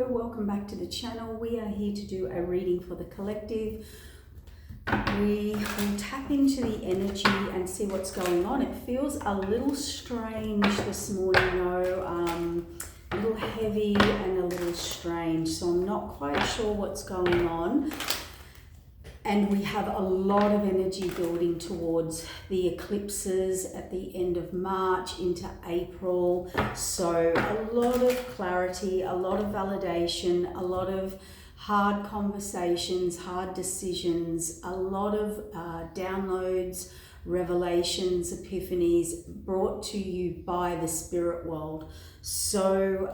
Hello, welcome back to the channel. We are here to do a reading for the collective. We will tap into the energy and see what's going on. It feels a little strange this morning though, a little heavy and a little strange, so I'm not quite sure what's going on. And we have a lot of energy building towards the eclipses at the end of March into April. So a lot of clarity, a lot of validation, a lot of hard conversations, hard decisions, a lot of downloads, revelations, epiphanies brought to you by the spirit world. So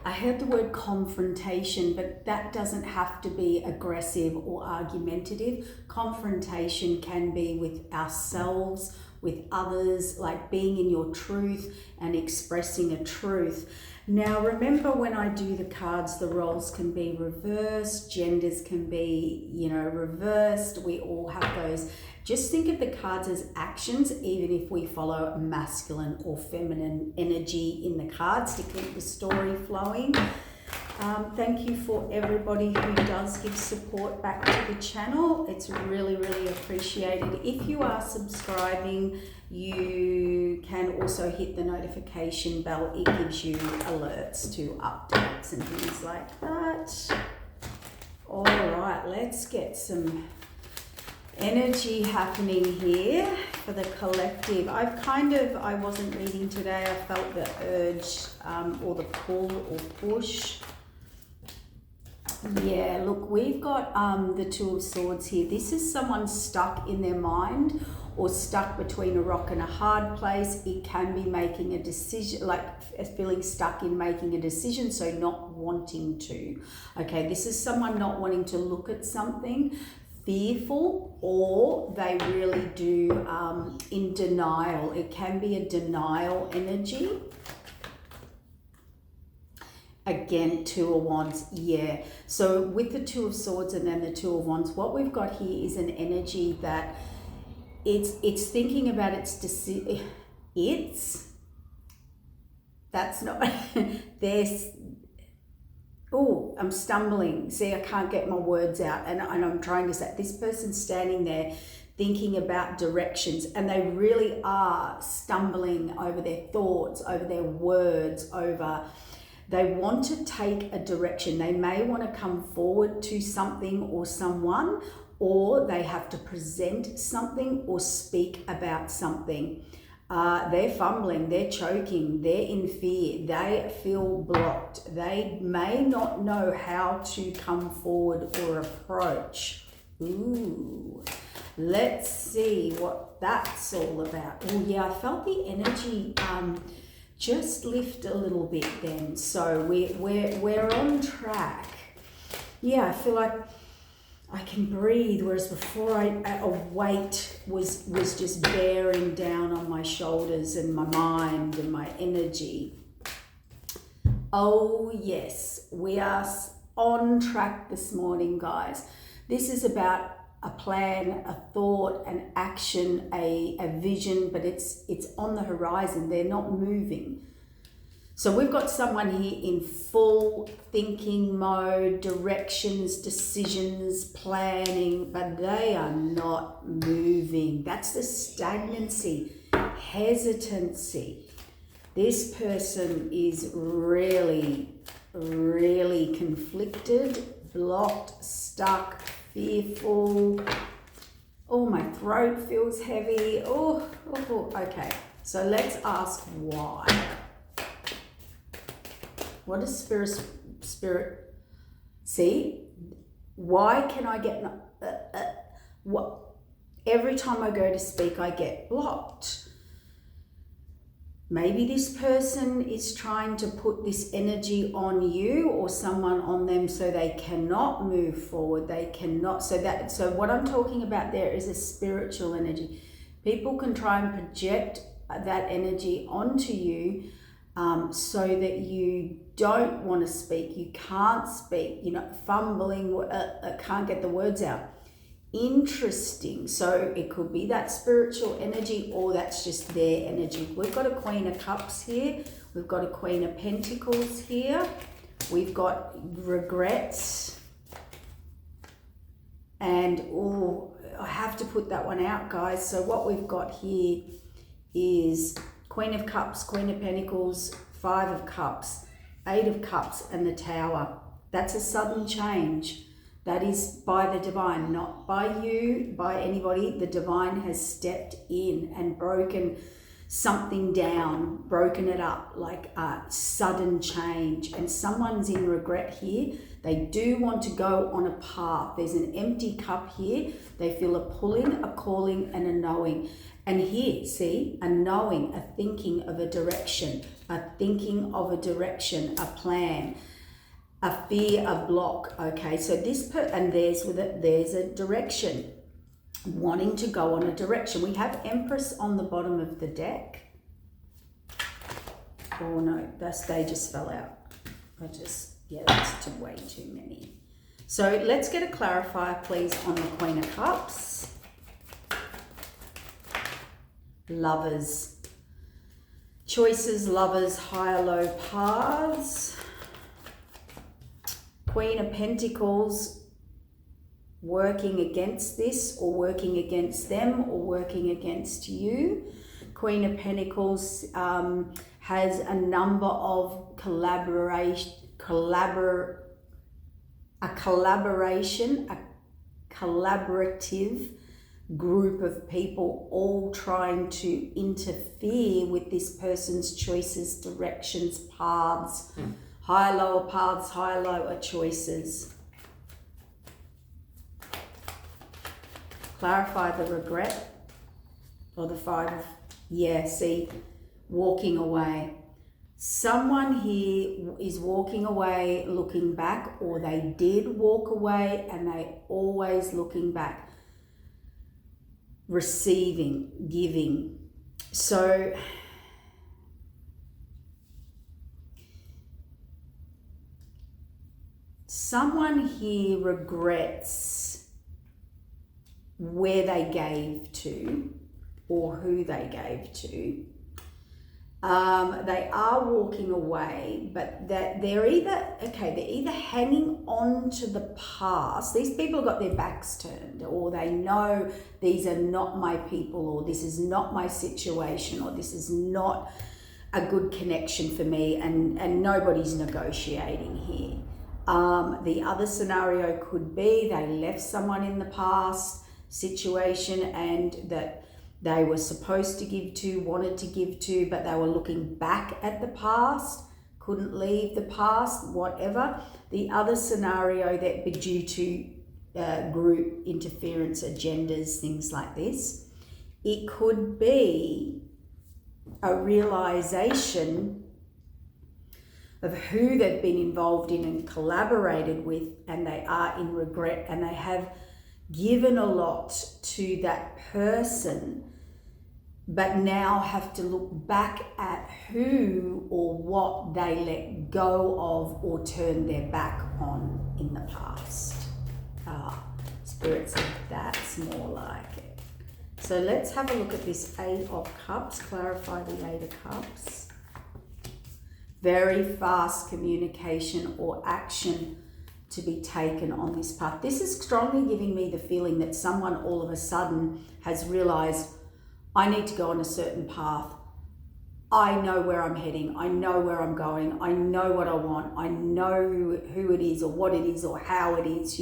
I heard the word confrontation, but that doesn't have to be aggressive or argumentative. Confrontation can be with ourselves, with others, like being in your truth and expressing a truth. Now, remember when I do the cards, the roles can be reversed, genders can be, reversed. We all have those. Just think of the cards as actions, even if we follow masculine or feminine energy in the cards to keep the story flowing. Thank you for everybody who does give support back to the channel. It's really, really appreciated. If you are subscribing, you can also hit the notification bell. It gives you alerts to updates and things like that. All right, let's get some energy happening here for the collective. I wasn't reading today. I felt the urge or the pull or push. Yeah, look, we've got the Two of Swords here. This is someone stuck in their mind or stuck between a rock and a hard place. It can be making a decision, like feeling stuck in making a decision, so not wanting to. Okay, this is someone not wanting to look at something, fearful, or they really do in denial. It can be a denial energy. Again, Two of Wands, yeah. So with the Two of Swords and then the Two of Wands, what we've got here is an energy that it's thinking about its decision. That's not, there's, oh, I'm stumbling. See, I can't get my words out, and I'm trying to say, this person's standing there thinking about directions, and they really are stumbling over their thoughts, over their words, they want to take a direction. They may want to come forward to something or someone, or they have to present something or speak about something. They're fumbling, they're choking, they're in fear, they feel blocked. They may not know how to come forward or approach. Ooh, let's see what that's all about. Oh yeah, I felt the energy just lift a little bit then. So we're on track. Yeah, I feel like I can breathe, whereas before a weight was just bearing down on my shoulders and my mind and my energy. Oh yes, we are on track this morning, guys. This is about a plan, a thought, an action, a vision, but it's on the horizon. They're not moving. So we've got someone here in full thinking mode, directions, decisions, planning, but they are not moving. That's the stagnancy, hesitancy. This person is really, really conflicted, blocked, stuck, fearful. Oh, my throat feels heavy. Oh, okay. So let's ask why. What does spirit see? Why can I get what? Every time I go to speak, I get blocked. Maybe this person is trying to put this energy on you or someone on them so they cannot move forward. They cannot. So what I'm talking about there is a spiritual energy. People can try and project that energy onto you so that you don't want to speak. You can't speak. Fumbling, can't get the words out. Interesting. So it could be that spiritual energy, or that's just their energy. We've got a Queen of Cups here. We've got a Queen of Pentacles here. We've got regrets. And, oh, I have to put that one out, guys. So what we've got here is Queen of Cups, Queen of Pentacles, Five of Cups, Eight of Cups, and the Tower. That's a sudden change. That is by the divine, not by you, by anybody. The divine has stepped in and broken something down, broken it up, like a sudden change. And someone's in regret here. They do want to go on a path. There's an empty cup here. They feel a pulling, a calling, and a knowing. And here, see, a knowing, a thinking of a direction, a plan, a fear, a block. Okay, so and there's a direction, wanting to go on a direction. We have Empress on the bottom of the deck. Oh no, they just fell out. That's way too many. So let's get a clarifier, please, on the Queen of Cups. Lovers. Choices, lovers, higher, low paths. Queen of Pentacles, working against this, or working against them, or working against you. Queen of Pentacles has a number of collaborative group of people all trying to interfere with this person's choices, directions, paths, higher, lower paths, higher, lower choices. Clarify the regret, or the Five of, walking away. Someone here is walking away, looking back, or they did walk away and they always looking back. Receiving, giving. So someone here regrets where they gave to or who they gave to. They are walking away, but that they're either hanging on to the past. These people have got their backs turned, or they know these are not my people, or this is not my situation, or this is not a good connection for me, and nobody's negotiating here. The other scenario could be they left someone in the past situation and that they were supposed to give to, wanted to give to, but they were looking back at the past, couldn't leave the past, whatever. The other scenario that be due to group interference, agendas, things like this. It could be a realization of who they've been involved in and collaborated with, and they are in regret, and they have given a lot to that person, but now have to look back at who or what they let go of or turned their back on in the past. Spirit said that's more like it. So let's have a look at this Eight of Cups. Clarify the Eight of Cups. Very fast communication or action to be taken on this path. This is strongly giving me the feeling that someone all of a sudden has realized, I need to go on a certain path. I know where I'm heading. I know where I'm going. I know what I want. I know who it is or what it is or how it is,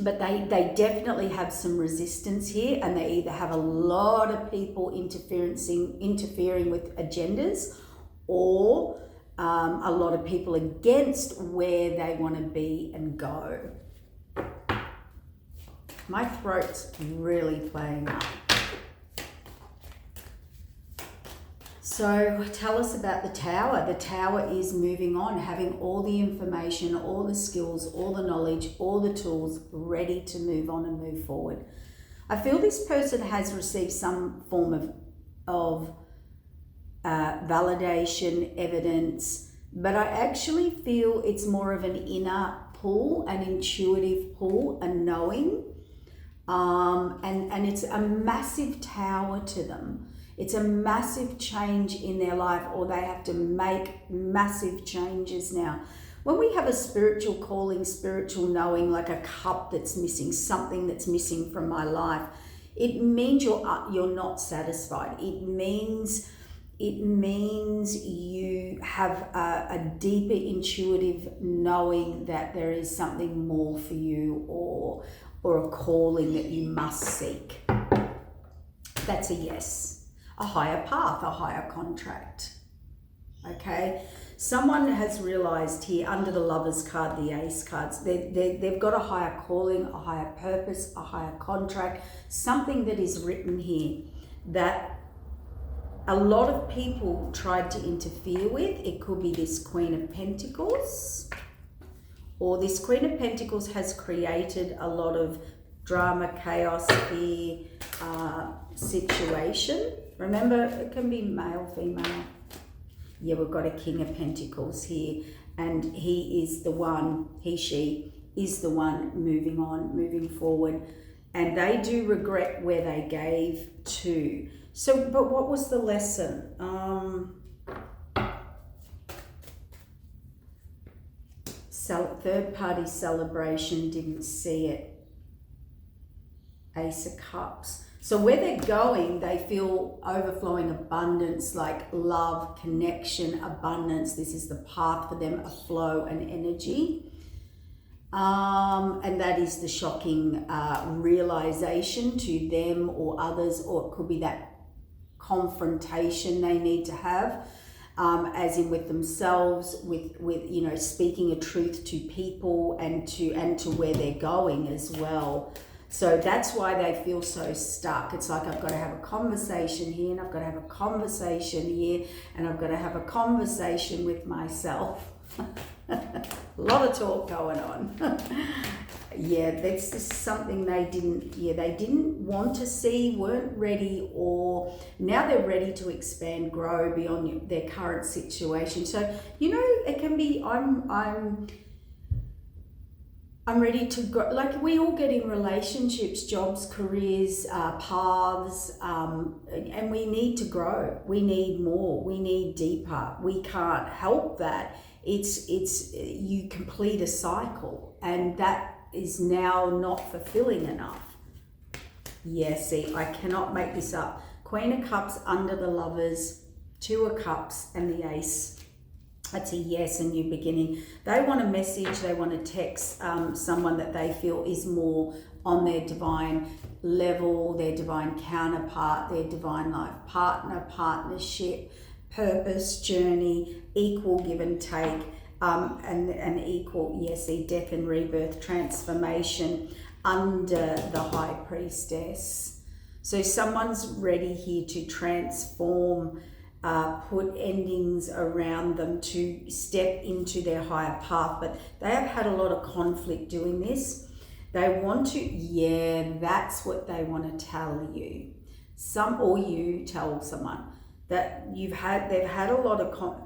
But they definitely have some resistance here, and they either have a lot of people interfering with agendas, or a lot of people against where they want to be and go. My throat's really playing up. So tell us about the Tower. The Tower is moving on, having all the information, all the skills, all the knowledge, all the tools ready to move on and move forward. I feel this person has received some form of validation, evidence, but I actually feel it's more of an inner pull, an intuitive pull, a knowing. And it's a massive tower to them. It's a massive change in their life, or they have to make massive changes now. When we have a spiritual calling, spiritual knowing, like a cup that's missing, something that's missing from my life, it means you're not satisfied. It means you have a deeper intuitive knowing that there is something more for you, or a calling that you must seek. That's a yes. A higher path, a higher contract. Okay? Someone has realized here under the Lovers card, the Ace cards, they've got a higher calling, a higher purpose, a higher contract, something that is written here that a lot of people tried to interfere with. It could be this Queen of Pentacles, or this Queen of Pentacles has created a lot of drama, chaos, fear, situation. Remember, it can be male, female. Yeah, we've got a King of Pentacles here, and he is the one, she is the one moving on, moving forward, and they do regret where they gave to. So, but what was the lesson? Third party celebration, didn't see it. Ace of Cups. So where they're going, they feel overflowing abundance, like love, connection, abundance. This is the path for them, a flow and energy. And that is the shocking realization to them or others, or it could be that confrontation they need to have, as in with themselves, with you know, speaking a truth to people and to where they're going as well. So that's why they feel so stuck. It's like, I've got to have a conversation here, and I've got to have a conversation here, and I've got to have a conversation with myself. A lot of talk going on. Yeah, that's just something they didn't want to see, weren't ready, or now they're ready to expand, grow beyond their current situation. So, you know, it can be, I'm ready to go. Like, we all get in relationships, jobs, careers, paths, and we need to grow. We need more. We need deeper. We can't help that. It's you complete a cycle, and that is now not fulfilling enough. Yeah, see, I cannot make this up. Queen of Cups under the Lovers, Two of Cups, and the Ace. That's a yes, a new beginning. They want a message, they want to text someone that they feel is more on their divine level, their divine counterpart, their divine life partner, partnership, purpose, journey, equal give and take, and equal, yes, see, death and rebirth, transformation under the High Priestess. So someone's ready here to transform, put endings around them, to step into their higher path, but they have had a lot of conflict doing this. They want to, yeah, that's what they want to tell you. Or you tell someone that they've had a lot of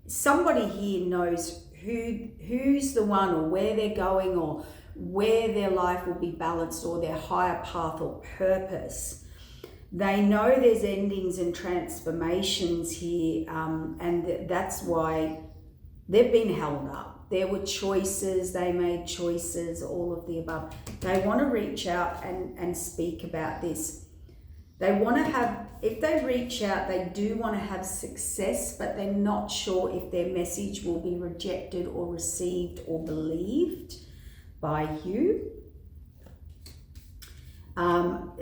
somebody here knows who's the one, or where they're going, or where their life will be balanced, or their higher path or purpose. They know there's endings and transformations here, and that's why they've been held up. There were choices, they made choices, all of the above. They want to reach out and speak about this. They want to have, if they reach out, they do want to have success, but they're not sure if their message will be rejected or received or believed by you.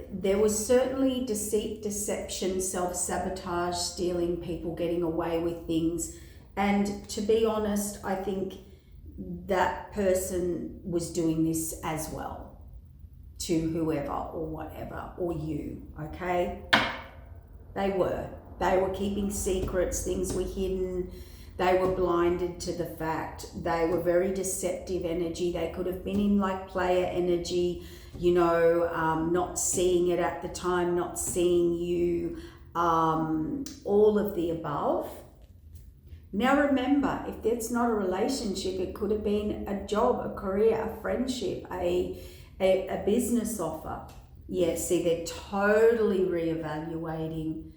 There was certainly deceit, deception, self-sabotage, stealing, people getting away with things. And to be honest, I think that person was doing this as well to whoever or whatever, or you, okay? They were keeping secrets, things were hidden. They were blinded to the fact. They were very deceptive energy. They could have been in like player energy, you know, not seeing it at the time, not seeing you, all of the above. Now remember, if that's not a relationship, it could have been a job, a career, a friendship, a business offer. Yeah, see, they're totally reevaluating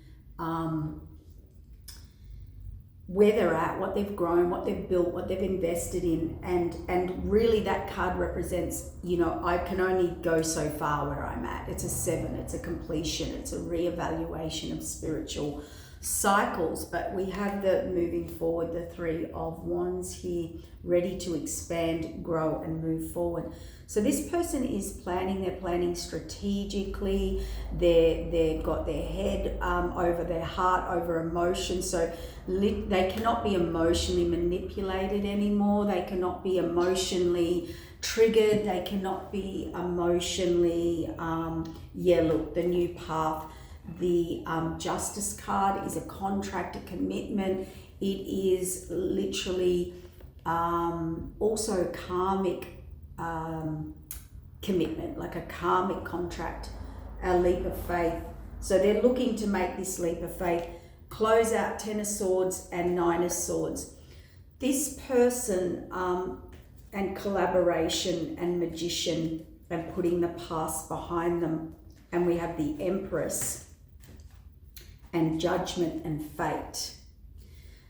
where they're at, what they've grown, what they've built, what they've invested in, and really that card represents, you know, I can only go so far where I'm at. It's a 7, it's a completion, it's a reevaluation of spiritual cycles. But we have the moving forward, the 3 of Wands here, ready to expand, grow, and move forward. So this person is planning, they're planning strategically, they've got their head over their heart, over emotion. So they cannot be emotionally manipulated anymore. They cannot be emotionally triggered. They cannot be emotionally, look, the new path. The Justice card is a contract, a commitment. It is literally also a karmic commitment, like a karmic contract, a leap of faith. So they're looking to make this leap of faith, close out 10 of Swords and 9 of Swords. This person and collaboration and Magician and putting the past behind them. And we have the Empress and Judgment and Fate.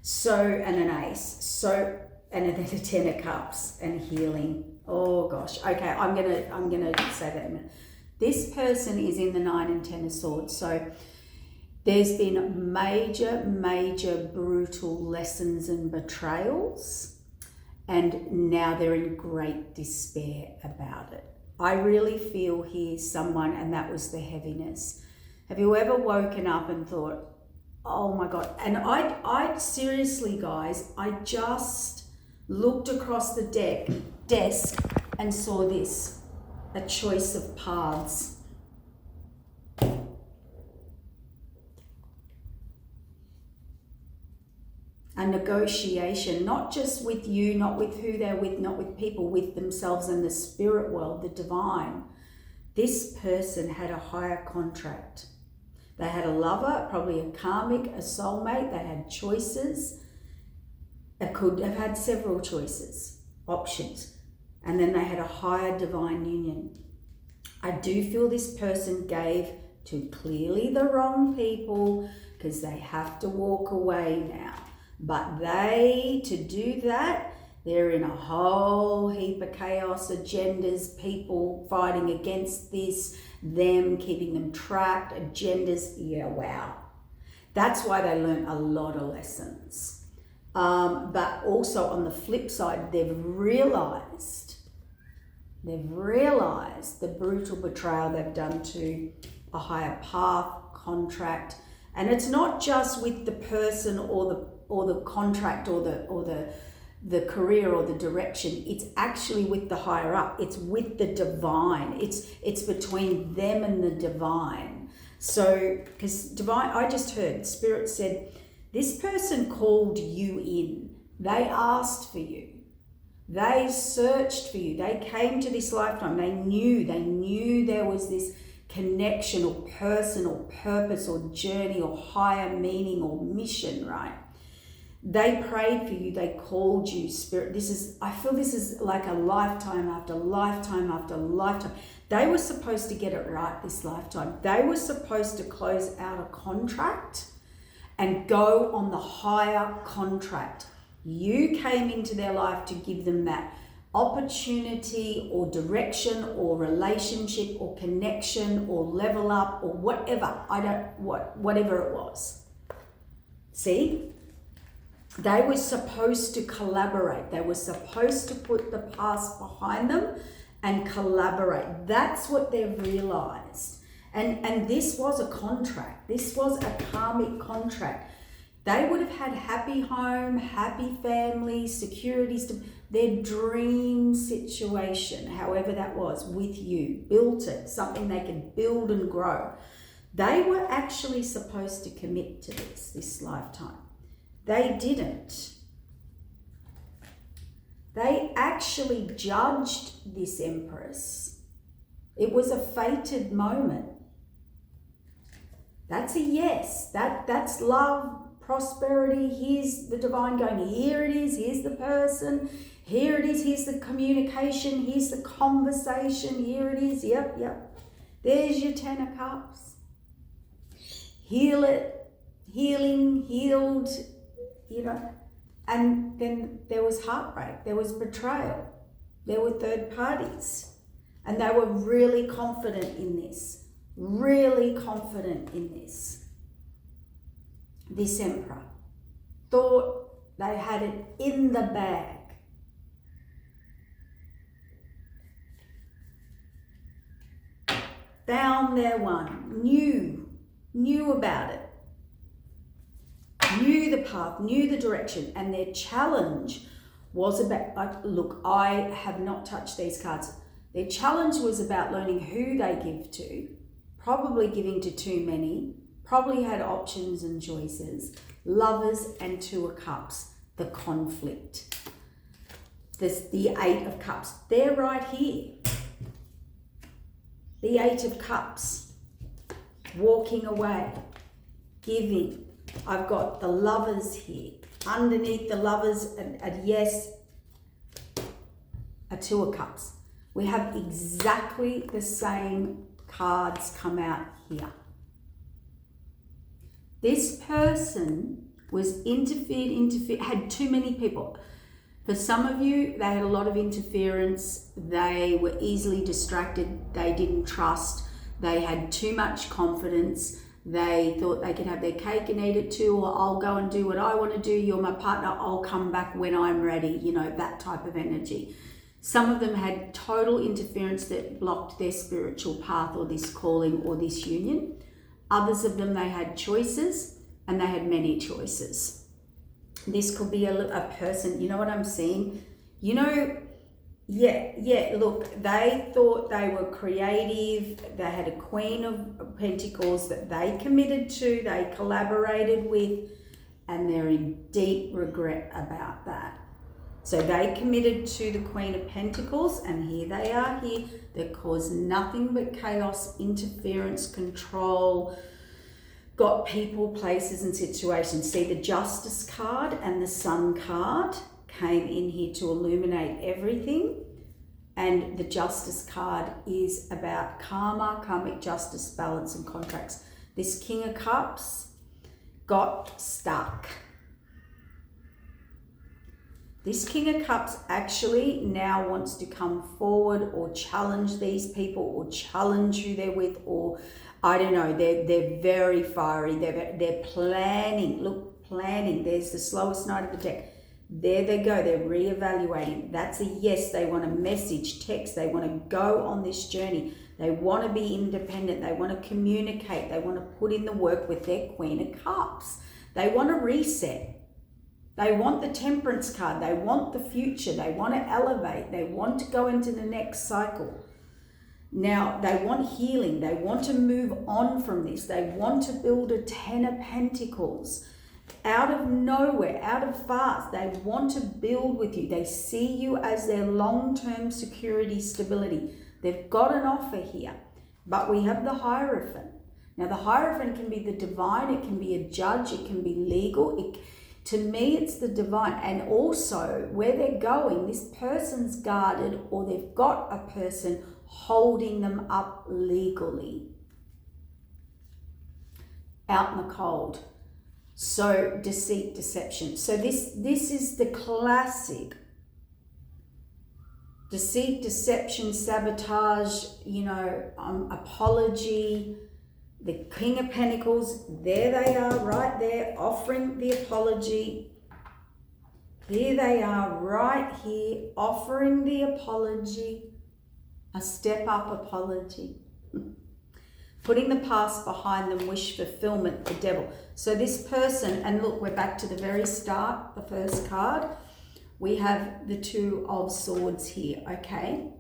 So, and an Ace. So, and then the 10 of Cups and Healing. Oh gosh. Okay, I'm gonna say that in a minute. This person is in the 9 and 10 of Swords. So there's been major brutal lessons and betrayals, and now they're in great despair about it. I really feel here someone, and that was the heaviness. Have you ever woken up and thought, oh my God? And I seriously, guys, I just looked across the desk and saw this, a choice of paths. A negotiation, not just with you, not with who they're with, not with people, with themselves and the spirit world, the divine. This person had a higher contract. They had a lover, probably a karmic, a soulmate. They had choices. They could have had several choices, options. And then they had a higher divine union. I do feel this person gave to clearly the wrong people, because they have to walk away now. But to do that, they're in a whole heap of chaos, agendas, people fighting against this, them keeping them trapped, agendas. Yeah, wow. That's why they learned a lot of lessons. But also on the flip side, they've realized the brutal betrayal they've done to a higher path, contract. And it's not just with the person or the contract or the career or the direction. It's actually with the higher up. It's with the divine. It's between them and the divine. So, because divine, I just heard Spirit said, this person called you in. They asked for you. They searched for you. They came to this lifetime. They knew there was this connection or person or purpose or journey or higher meaning or mission, right? They prayed for you. They called you, Spirit. I feel this is like a lifetime after lifetime after lifetime. They were supposed to get it right this lifetime. They were supposed to close out a contract and go on the higher contract. You came into their life to give them that opportunity or direction or relationship or connection or level up or whatever. Whatever it was. See? They were supposed to collaborate. They were supposed to put the past behind them and collaborate. That's what they've realized. And this was a contract. This was a karmic contract. They would have had happy home, happy family, security, their dream situation, however that was, with you, built it, something they could build and grow. They were actually supposed to commit to this lifetime. They didn't. They actually judged this Empress. It was a fated moment. That's a yes. That's love prosperity. Here's the divine going, here it is, here's the person, here it is, here's the communication, here's the conversation, here it is, yep. There's your 10 of Cups. Heal it, healing, healed, And then there was heartbreak, there was betrayal, there were third parties. And they were really confident in this, This Emperor thought they had it in the bag. Found their one, knew about it, knew the path, knew the direction, and their challenge was about, look, I have not touched these cards. Their challenge was about learning who they give to, probably giving to too many, probably had options and choices. Lovers and 2 of Cups, the conflict. The 8 of Cups, they're right here. The 8 of Cups, walking away, giving. I've got the Lovers here. Underneath the Lovers, and yes, a 2 of Cups. We have exactly the same cards come out here. This person was interfered, had too many people. For some of you, they had a lot of interference. They were easily distracted. They didn't trust. They had too much confidence. They thought they could have their cake and eat it too, or I'll go and do what I want to do. You're my partner. I'll come back when I'm ready. That type of energy. Some of them had total interference that blocked their spiritual path or this calling or this union. Others of them, they had choices, and they had many choices. This could be a person, you know what I'm seeing? Look, they thought they were creative. They had a Queen of Pentacles that they committed to, they collaborated with, and they're in deep regret about that. So they committed to the Queen of Pentacles, and here they are here. They caused nothing but chaos, interference, control, got people, places, and situations. See, the Justice card and the Sun card came in here to illuminate everything. And the Justice card is about karma, karmic justice, balance, and contracts. This King of Cups got stuck. This King of Cups actually now wants to come forward or challenge these people or challenge who they're with, or I don't know, they're very fiery. They're planning. Look, planning. There's the slowest knight of the deck. There they go. They're reevaluating. That's a yes. They want a message, text. They want to go on this journey. They want to be independent. They want to communicate. They want to put in the work with their Queen of Cups. They want to reset. They want the Temperance card. They want the future. They want to elevate. They want to go into the next cycle. Now, they want healing. They want to move on from this. They want to build a 10 of Pentacles. Out of nowhere, out of fast, they want to build with you. They see you as their long-term security, stability. They've got an offer here. But we have the Hierophant. Now, the Hierophant can be the divine. It can be a judge. It can be legal. To me, it's the divine. And also, where they're going, this person's guarded, or they've got a person holding them up legally out in the cold. So deceit, deception. So this is the classic deceit, deception, sabotage, apology. The King of Pentacles, there they are right there offering the apology. Here they are right here offering the apology. A step up apology. Putting the past behind them, wish fulfillment, the Devil. So this person, and look, we're back to the very start, the first card. We have the 2 of Swords here, okay?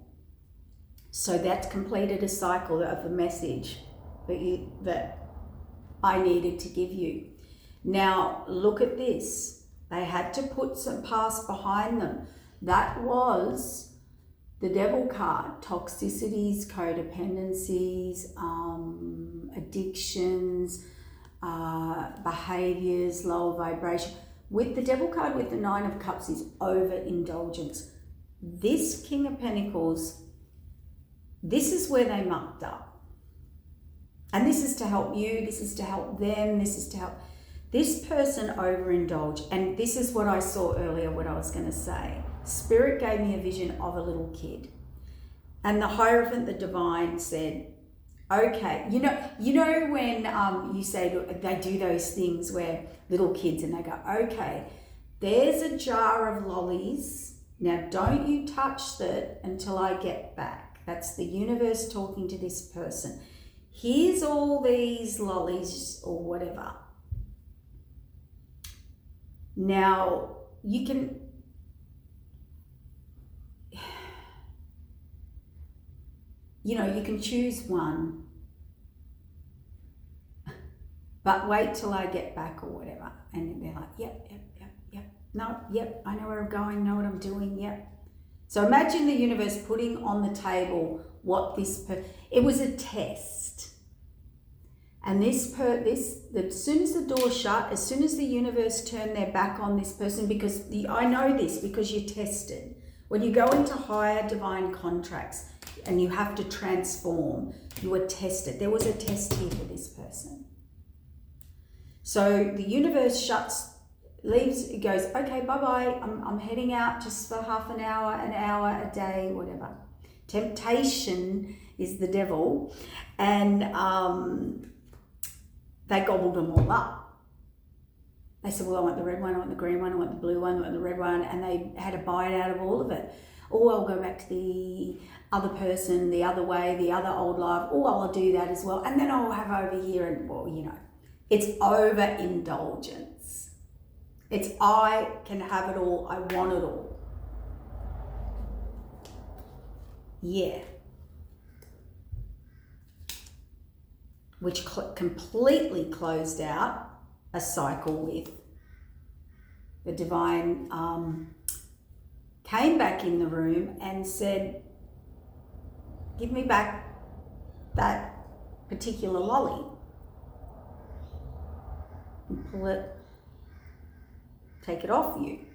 So that's completed a cycle of the message that I needed to give you. Now, look at this. They had to put some past behind them. That was the Devil card, toxicities, codependencies, addictions, behaviors, lower vibration. With the Devil card, with the Nine of Cups, is overindulgence. This King of Pentacles, this is where they mucked up. And this is to help you, this is to help them, this is to help. This person overindulged, and this is what I saw earlier, what I was going to say. Spirit gave me a vision of a little kid. And the Hierophant, the Divine, said, okay, you know when you say, they do those things where little kids and they go, okay, there's a jar of lollies. Now don't you touch that until I get back. That's the universe talking to this person. Here's all these lollies or whatever. Now you can, you can choose one, but wait till I get back or whatever. And they're like, yep. No, yep, I know where I'm going, know what I'm doing, yep. So imagine the universe putting on the table what this, it was a test. And as soon as the door shut, as soon as the universe turned their back on this person, because I know this because you're tested. When you go into higher divine contracts and you have to transform, you are tested. There was a test here for this person. So the universe leaves, it goes, okay, bye-bye, I'm heading out just for half an hour, a day, whatever. Temptation is the devil, and they gobbled them all up. They said, well, I want the red one, I want the green one, I want the blue one, I want the red one, and they had a bite out of all of it. Oh, I'll go back to the other person, the other way, the other old life. Oh, I'll do that as well. And then I'll have over here, and well, it's overindulgence. It's I can have it all, I want it all. Yeah. Which completely closed out a cycle with the Divine came back in the room and said, give me back that particular lolly. And pull it, take it off you.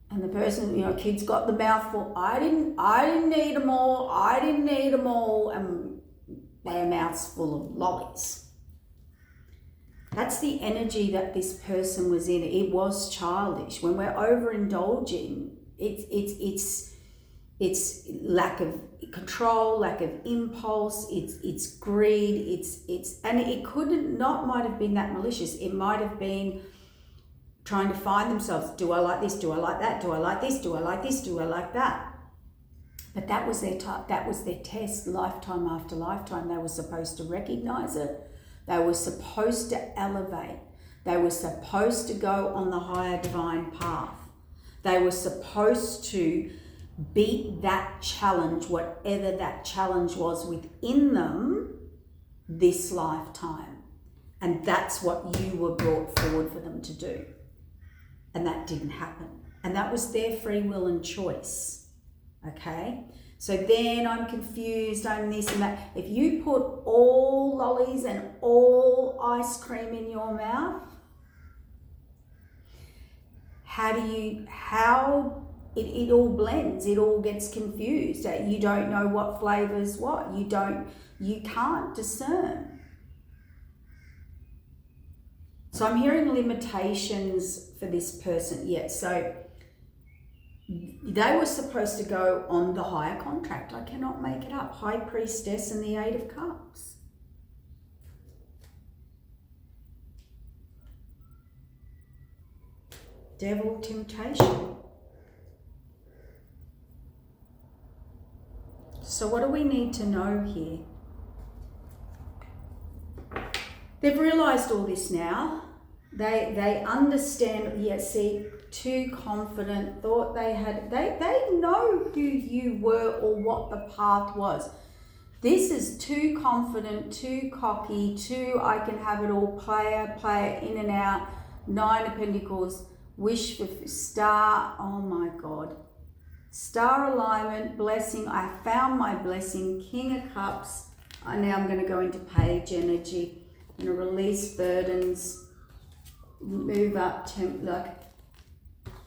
And the person, kid's got the mouthful. I didn't need them all. And their mouth's full of lollies. That's the energy that this person was in. It was childish. When we're overindulging, it's lack of control, lack of impulse, it's greed, and it might have been that malicious. It might have been trying to find themselves. Do I like this? Do I like that? Do I like this? Do I like this? Do I like that? But that was their test, lifetime after lifetime. They were supposed to recognize it. They were supposed to elevate. They were supposed to go on the higher divine path. They were supposed to beat that challenge, whatever that challenge was within them, this lifetime. And that's what you were brought forward for them to do. And that didn't happen. And that was their free will and choice. Okay? So then I'm confused, I'm this and that. If you put all lollies and all ice cream in your mouth, it all blends, it all gets confused. You don't know what flavor's what. You can't discern. So I'm hearing limitations for this person. Yeah, so they were supposed to go on the higher contract. I cannot make it up. High Priestess and the Eight of Cups. Devil, temptation. So what do we need to know here? They've realised all this now. They understand, too confident, thought they know who you were or what the path was. This is too confident, too cocky, I can have it all, player, in and out, Nine of Pentacles, wish for star, oh my God. Star alignment, blessing, I found my blessing, King of Cups, Now I'm going to go into page energy. I'm going to release burdens, move up,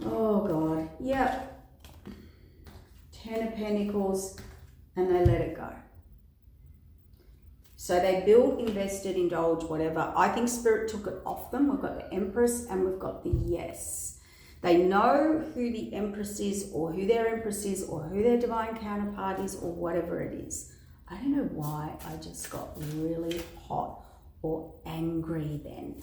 oh God, yep. 10 of Pentacles, and they let it go. So they built, invested, indulged, whatever. I think Spirit took it off them. We've got the Empress and we've got the Yes. They know who the Empress is, or who their Empress is, or who their divine counterpart is, or whatever it is. I don't know why I just got really hot or angry then.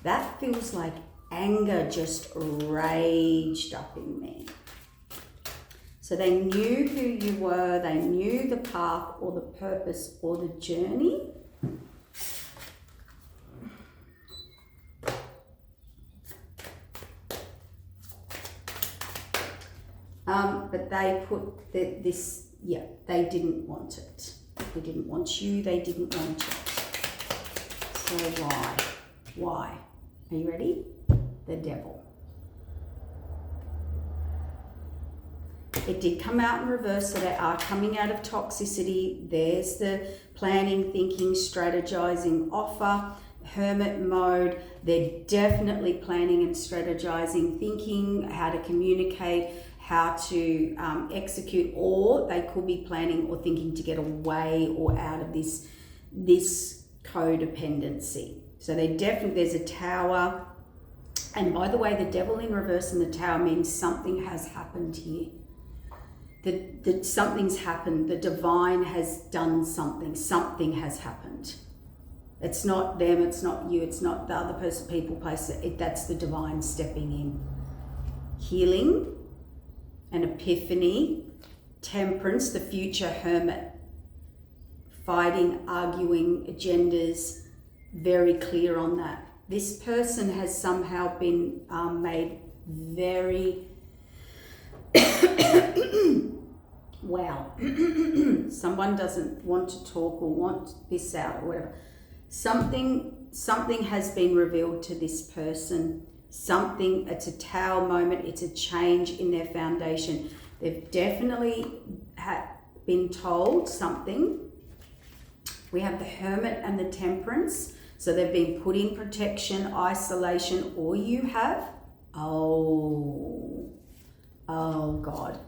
That feels like anger just raged up in me. So they knew who you were, they knew the path or the purpose or the journey. But they put this, yeah, they didn't want it. They didn't want you, they didn't want it. So why? Why? Are you ready? The Devil. It did come out in reverse, so they are coming out of toxicity. There's the planning, thinking, strategizing, offer, hermit mode. They're definitely planning and strategizing, thinking how to communicate, how to execute, or they could be planning or thinking to get away or out of this codependency. So they definitely, there's a Tower. And by the way, the Devil in reverse and the Tower means something has happened here. Something's happened. The divine has done something. Something has happened. It's not them, it's not you, it's not the other person, people, place. That's the divine stepping in. Healing, an epiphany, temperance, the future hermit. Fighting, arguing, agendas, very clear on that. This person has somehow been made very wow. Someone doesn't want to talk or want this out or whatever. Something has been revealed to this person. Something, it's a Tower moment, it's a change in their foundation. They've definitely been told something. We have the Hermit and the Temperance. So they've been put in protection, isolation, or you have. Oh God.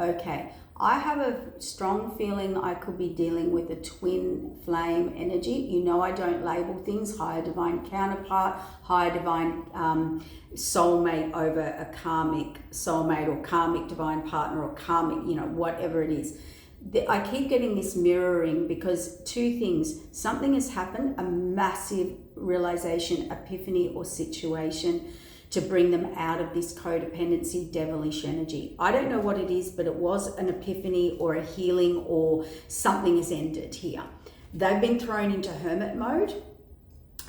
Okay. I have a strong feeling I could be dealing with a twin flame energy. You know, I don't label things, higher divine counterpart, higher divine soulmate over a karmic soulmate or karmic divine partner or karmic, you know, whatever it is. I keep getting this mirroring because two things. Something has happened, a massive realization, epiphany or situation to bring them out of this codependency, devilish energy. I don't know what it is, but it was an epiphany or a healing or something has ended here. They've been thrown into hermit mode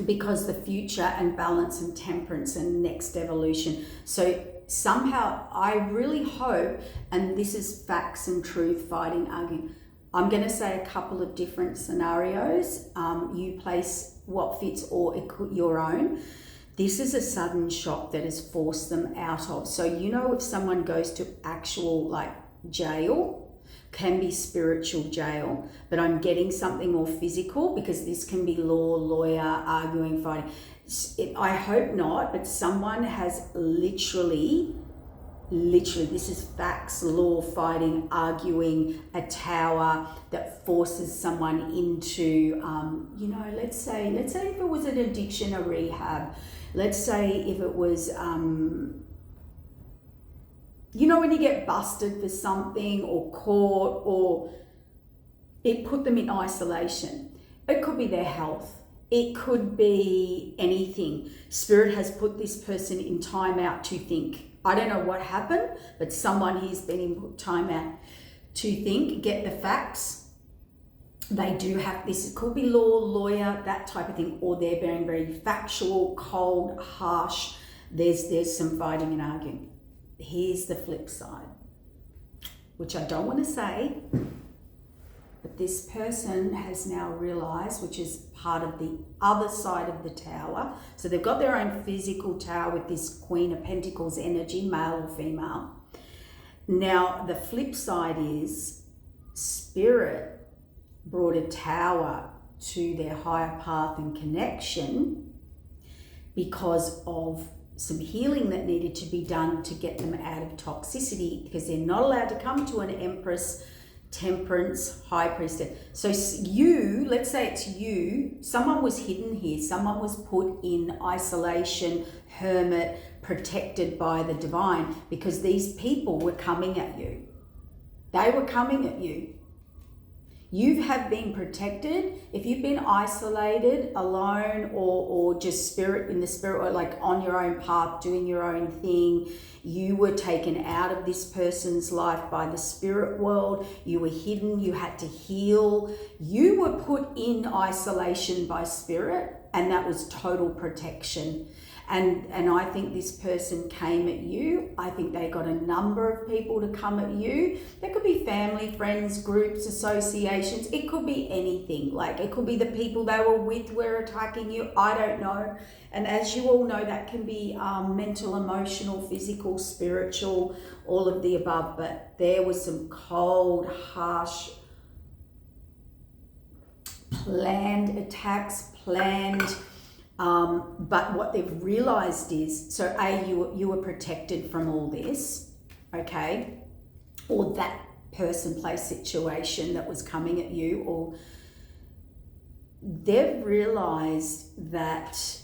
because the future and balance and temperance and next evolution. So somehow I really hope, and this is facts and truth, fighting, arguing. I'm going to say a couple of different scenarios. You place what fits or your own. This is a sudden shock that has forced them out of. So, you know, if someone goes to actual like jail, can be spiritual jail, but I'm getting something more physical because this can be law, lawyer, arguing, fighting. I hope not, but someone has literally, this is facts, law, fighting, arguing, a tower that forces someone into, you know, let's say if it was an addiction, a rehab. Let's say if it was, you know, when you get busted for something or caught, or it put them in isolation. It could be their health. It could be anything. Spirit has put this person in timeout to think. I don't know what happened, but someone here's been in timeout to think, get the facts. They do have this, it could be law, lawyer, that type of thing, or they're being very factual, cold, harsh. There's some fighting and arguing. Here's the flip side, which I don't want to say, but this person has now realized, which is part of the other side of the Tower. So they've got their own physical tower with this Queen of Pentacles energy, male or female. Now, the flip side is Spirit brought a tower to their higher path and connection because of some healing that needed to be done to get them out of toxicity, because they're not allowed to come to an Empress, Temperance, High Priestess. So you, let's say it's you, someone was hidden here, someone was put in isolation, hermit, protected by the divine, because these people were coming at you. They were coming at you. You have been protected. If you've been isolated, alone, or just in the spirit, or like on your own path, doing your own thing, you were taken out of this person's life by the spirit world. You were hidden. You had to heal. You were put in isolation by spirit, and that was total protection. And I think this person came at you. I think they got a number of people to come at you. There could be family, friends, groups, associations. It could be anything. Like, it could be the people they were with were attacking you. I don't know. And as you all know, that can be mental, emotional, physical, spiritual, all of the above. But there was some cold, harsh, planned attacks, but what they've realized is, so you were protected from all this, okay, or that person, place, situation that was coming at you, or they've realized that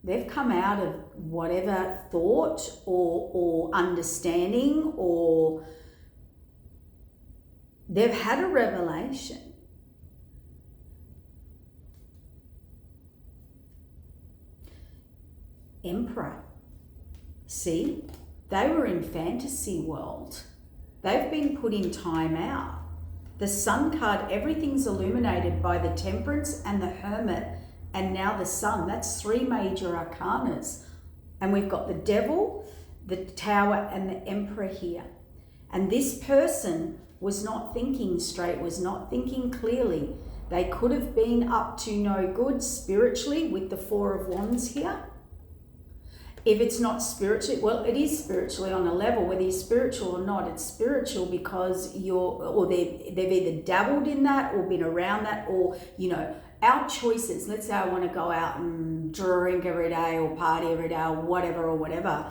they've come out of whatever thought or understanding, or they've had a revelation. Emperor. See, they were in fantasy world. They've been put in time out. The Sun card, everything's illuminated by the Temperance and the Hermit, and now the Sun. That's 3 major arcanas. And we've got the Devil, the Tower, and the Emperor here. And this person was not thinking straight, was not thinking clearly. They could have been up to no good spiritually with the 4 of Wands here. If it's not spiritually, well, it is spiritually on a level, whether you're spiritual or not. It's spiritual because they've either dabbled in that or been around that, or, you know, our choices. Let's say I want to go out and drink every day or party every day or whatever.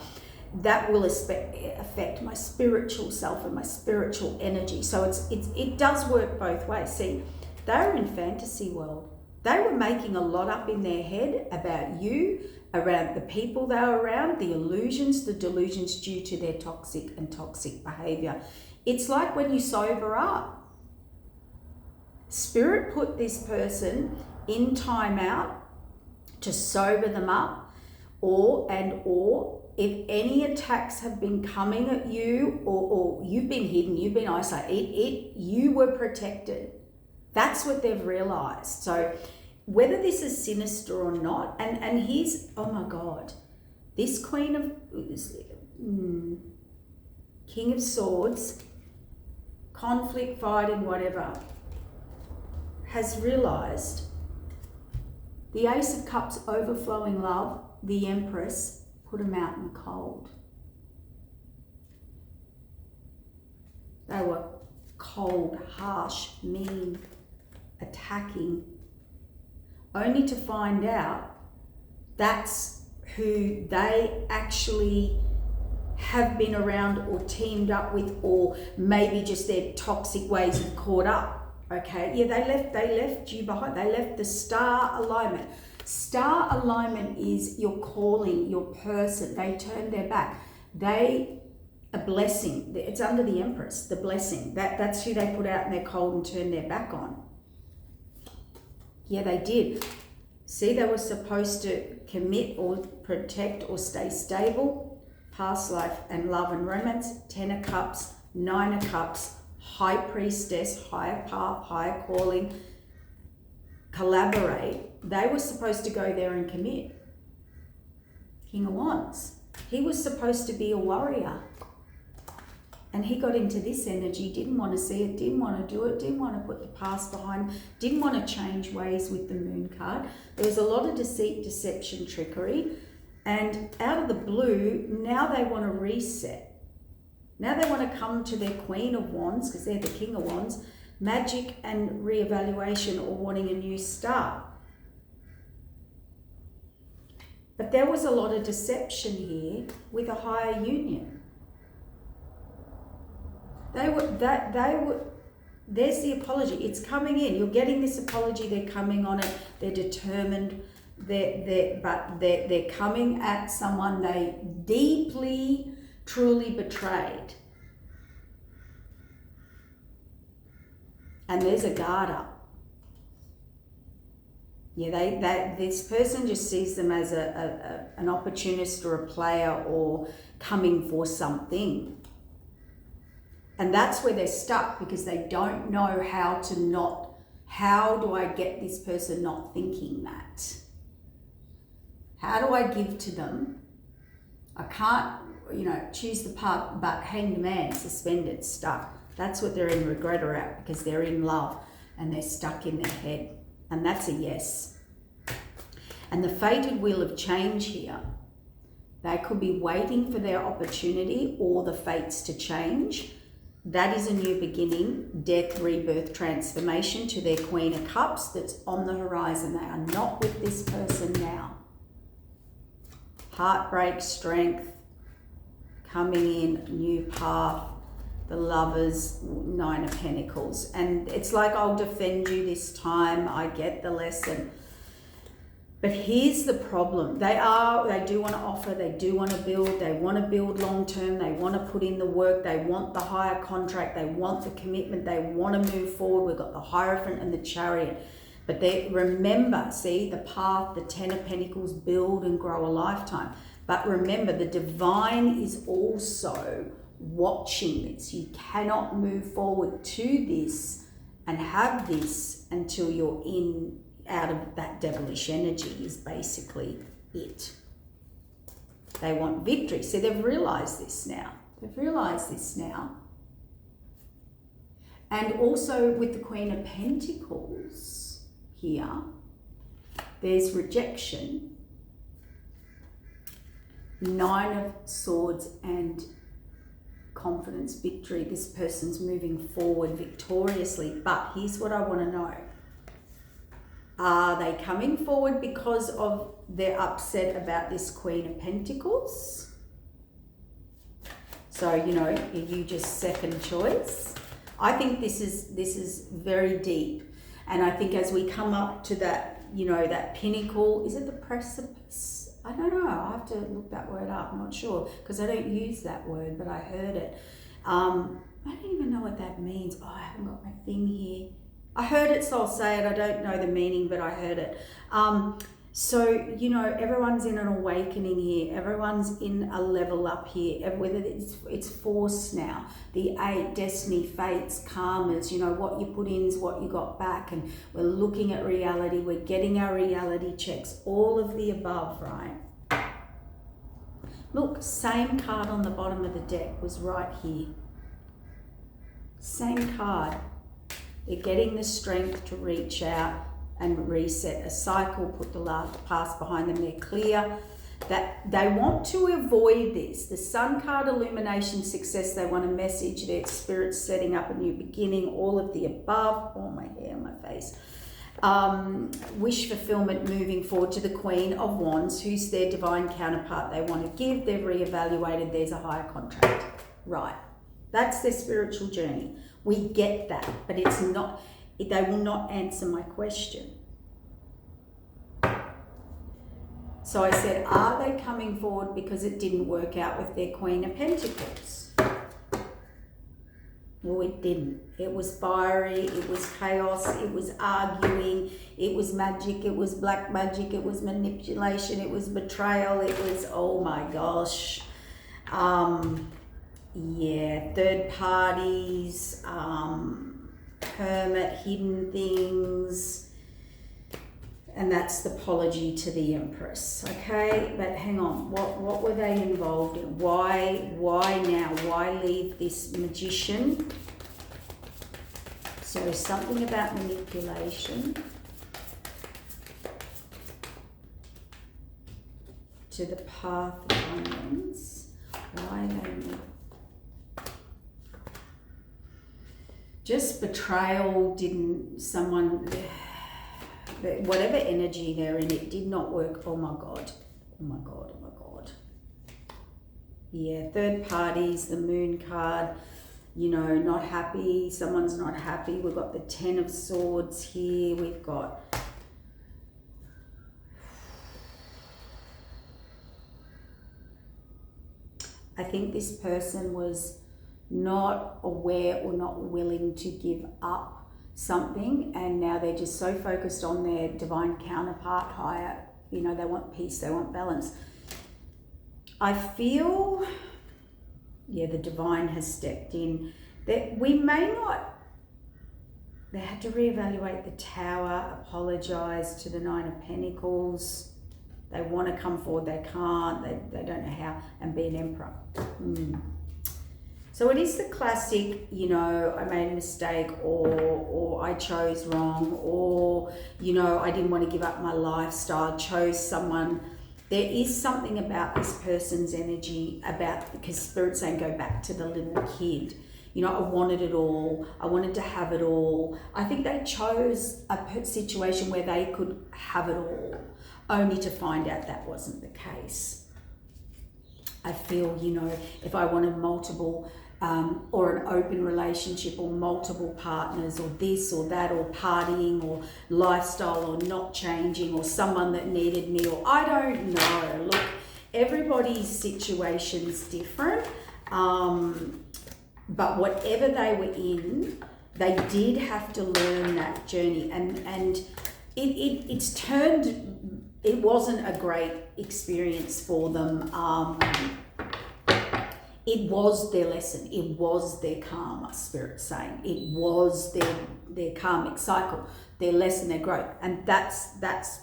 That will affect my spiritual self and my spiritual energy. So it does work both ways. See, they were in fantasy world. They were making a lot up in their head about you, around the people they were around, the illusions, the delusions due to their toxic behavior. It's like when you sober up. Spirit put this person in time out to sober them up, or if any attacks have been coming at you, or you've been hidden, you've been isolated, you were protected. That's what they've realized. So whether this is sinister or not, and here's, oh my God, this King of Swords, conflict, fighting, whatever, has realized the Ace of Cups, overflowing love, the Empress, put them out in the cold. They were cold, harsh, mean, attacking, only to find out that's who they actually have been around or teamed up with, or maybe just their toxic ways have caught up. Okay, yeah, they left you behind. They left the star alignment. Star alignment is your calling, your person. They turned their back. A blessing. It's under the Empress, the blessing. That's who they put out in their cold and turned their back on. Yeah, they did. See, they were supposed to commit or protect or stay stable, past life and love and romance, 10 of Cups, 9 of Cups, High Priestess, higher path, higher calling, collaborate. They were supposed to go there and commit. King of Wands. He was supposed to be a warrior. And he got into this energy, didn't want to see it, didn't want to do it, didn't want to put the past behind, didn't want to change ways with the Moon card. There was a lot of deceit, deception, trickery. And out of the blue, now they want to reset. Now they want to come to their Queen of Wands, because they're the King of Wands, magic and reevaluation or wanting a new start. But there was a lot of deception here with a higher union. There's the apology. It's coming in. You're getting this apology. They're coming on it. They're determined. They're coming at someone they deeply, truly betrayed. And there's a guard up. Yeah, this person just sees them as an opportunist or a player or coming for something. And that's where they're stuck, because they don't know how do I get this person not thinking that? How do I give to them? I can't, choose the path, but hanged man, suspended, stuck. That's what they're in regret at, because they're in love and they're stuck in their head. And that's a yes. And the fated wheel of change here, they could be waiting for their opportunity or the fates to change. That is a new beginning, death, rebirth, transformation to their Queen of Cups that's on the horizon. They are not with this person now. Heartbreak, strength, coming in, new path, the Lovers, Nine of Pentacles. And it's like, I'll defend you this time. I get the lesson. But here's the problem. They do want to offer, they do want to build long term, they want to put in the work, they want the higher contract, they want the commitment, they want to move forward. We've got the Hierophant and the Chariot. But they remember, see, the path, the Ten of Pentacles, build and grow a lifetime. But remember, the divine is also watching this. You cannot move forward to this and have this until you're out of that devilish energy, is basically it. They want victory. See, they've realized this now. And also with the Queen of Pentacles here, there's rejection, Nine of Swords, and confidence, victory. This person's moving forward victoriously. But here's what I want to know. Are they coming forward because of they're upset about this Queen of Pentacles? So, are you just second choice? I think this is very deep. And I think as we come up to that, that pinnacle, is it the precipice? I don't know. I have to look that word up. I'm not sure, because I don't use that word, but I heard it. I don't even know what that means. Oh, I haven't got my thing here. I heard it, so I'll say it. I don't know the meaning, but I heard it. So, everyone's in an awakening here. Everyone's in a level up here. Whether it's force now. The 8, destiny, fates, karmas. What you put in is what you got back. And we're looking at reality. We're getting our reality checks. All of the above, right? Look, same card on the bottom of the deck was right here. Same card. They're getting the strength to reach out and reset a cycle, put the past behind them. They're clear that they want to avoid this. The Sun card, illumination, success. They want a message. Their spirit's setting up a new beginning. All of the above. Oh, my hair on my face. Wish fulfillment, moving forward to the Queen of Wands, who's their divine counterpart. They want to give. They've reevaluated. There's a higher contract. Right. That's their spiritual journey. We get that, but it's not, they will not answer my question. So I said, are they coming forward because it didn't work out with their Queen of Pentacles? Well, it didn't. It was fiery, it was chaos, it was arguing, it was magic, it was black magic, it was manipulation, it was betrayal, it was, oh my gosh. Third parties, hermit, hidden things, and that's the apology to the Empress. Okay, but hang on, what were they involved in? Why now? Why leave this Magician? So something about manipulation to the path of abundance. Why they just betrayal, whatever energy they're in, it did not work. Oh my God. Oh my God. Oh my God. Yeah, third parties, the moon card, you know, not happy. Someone's not happy. We've got the 10 of Swords here. We've got... I think this person was not aware or not willing to give up something, and now they're just so focused on their divine counterpart higher. You know, they want peace, they want balance. I feel, yeah, the divine has stepped in. That we may not, they had to reevaluate the Tower, apologize to the 9 of Pentacles. They want to come forward, they can't, they don't know how, and be an Emperor. So it is the classic, you know, I made a mistake, or I chose wrong, or, you know, I didn't want to give up my lifestyle, chose someone. There is something about this person's energy, because Spirit's saying go back to the little kid. You know, I wanted it all. I wanted to have it all. I think they chose a situation where they could have it all, only to find out that wasn't the case. I feel, you know, if I wanted multiple or an open relationship, or multiple partners, or this or that, or partying, or lifestyle, or not changing, or someone that needed me, or I don't know. Look, everybody's situation's different. But whatever they were in, they did have to learn that journey, and it's turned. It wasn't a great experience for them. It was their lesson. It was their karma, Spirit saying. It was their karmic cycle, their lesson, their growth. And that's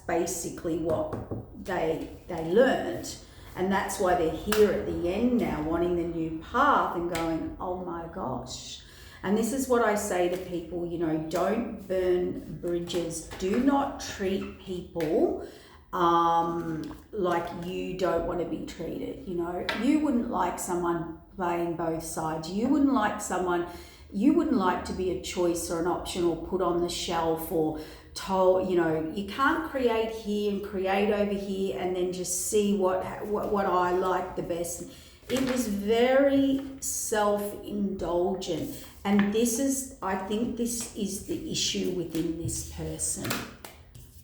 basically what they learned. And that's why they're here at the end now, wanting the new path and going, oh my gosh. And this is what I say to people, you know, don't burn bridges. Do not treat people like you don't want to be treated. You know, you wouldn't like someone playing both sides. You wouldn't like to be a choice or an option, or put on the shelf, or told, you know, you can't create here and create over here and then just see what I like the best. It was very self-indulgent, and I think this is the issue within this person.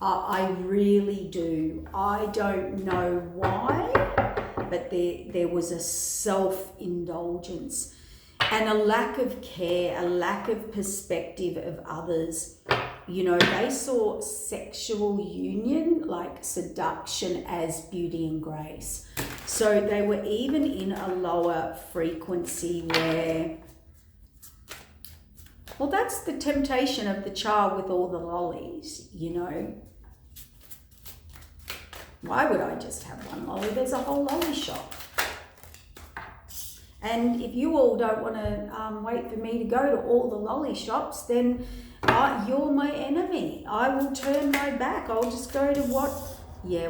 I really do. I don't know why, but there was a self-indulgence and a lack of care, a lack of perspective of others. You know, they saw sexual union, like seduction, as beauty and grace. So they were even in a lower frequency where, well, that's the temptation of the child with all the lollies, you know. Why would I just have one lolly? There's a whole lolly shop. And if you all don't want to wait for me to go to all the lolly shops, then you're my enemy. I will turn my back. I'll just go to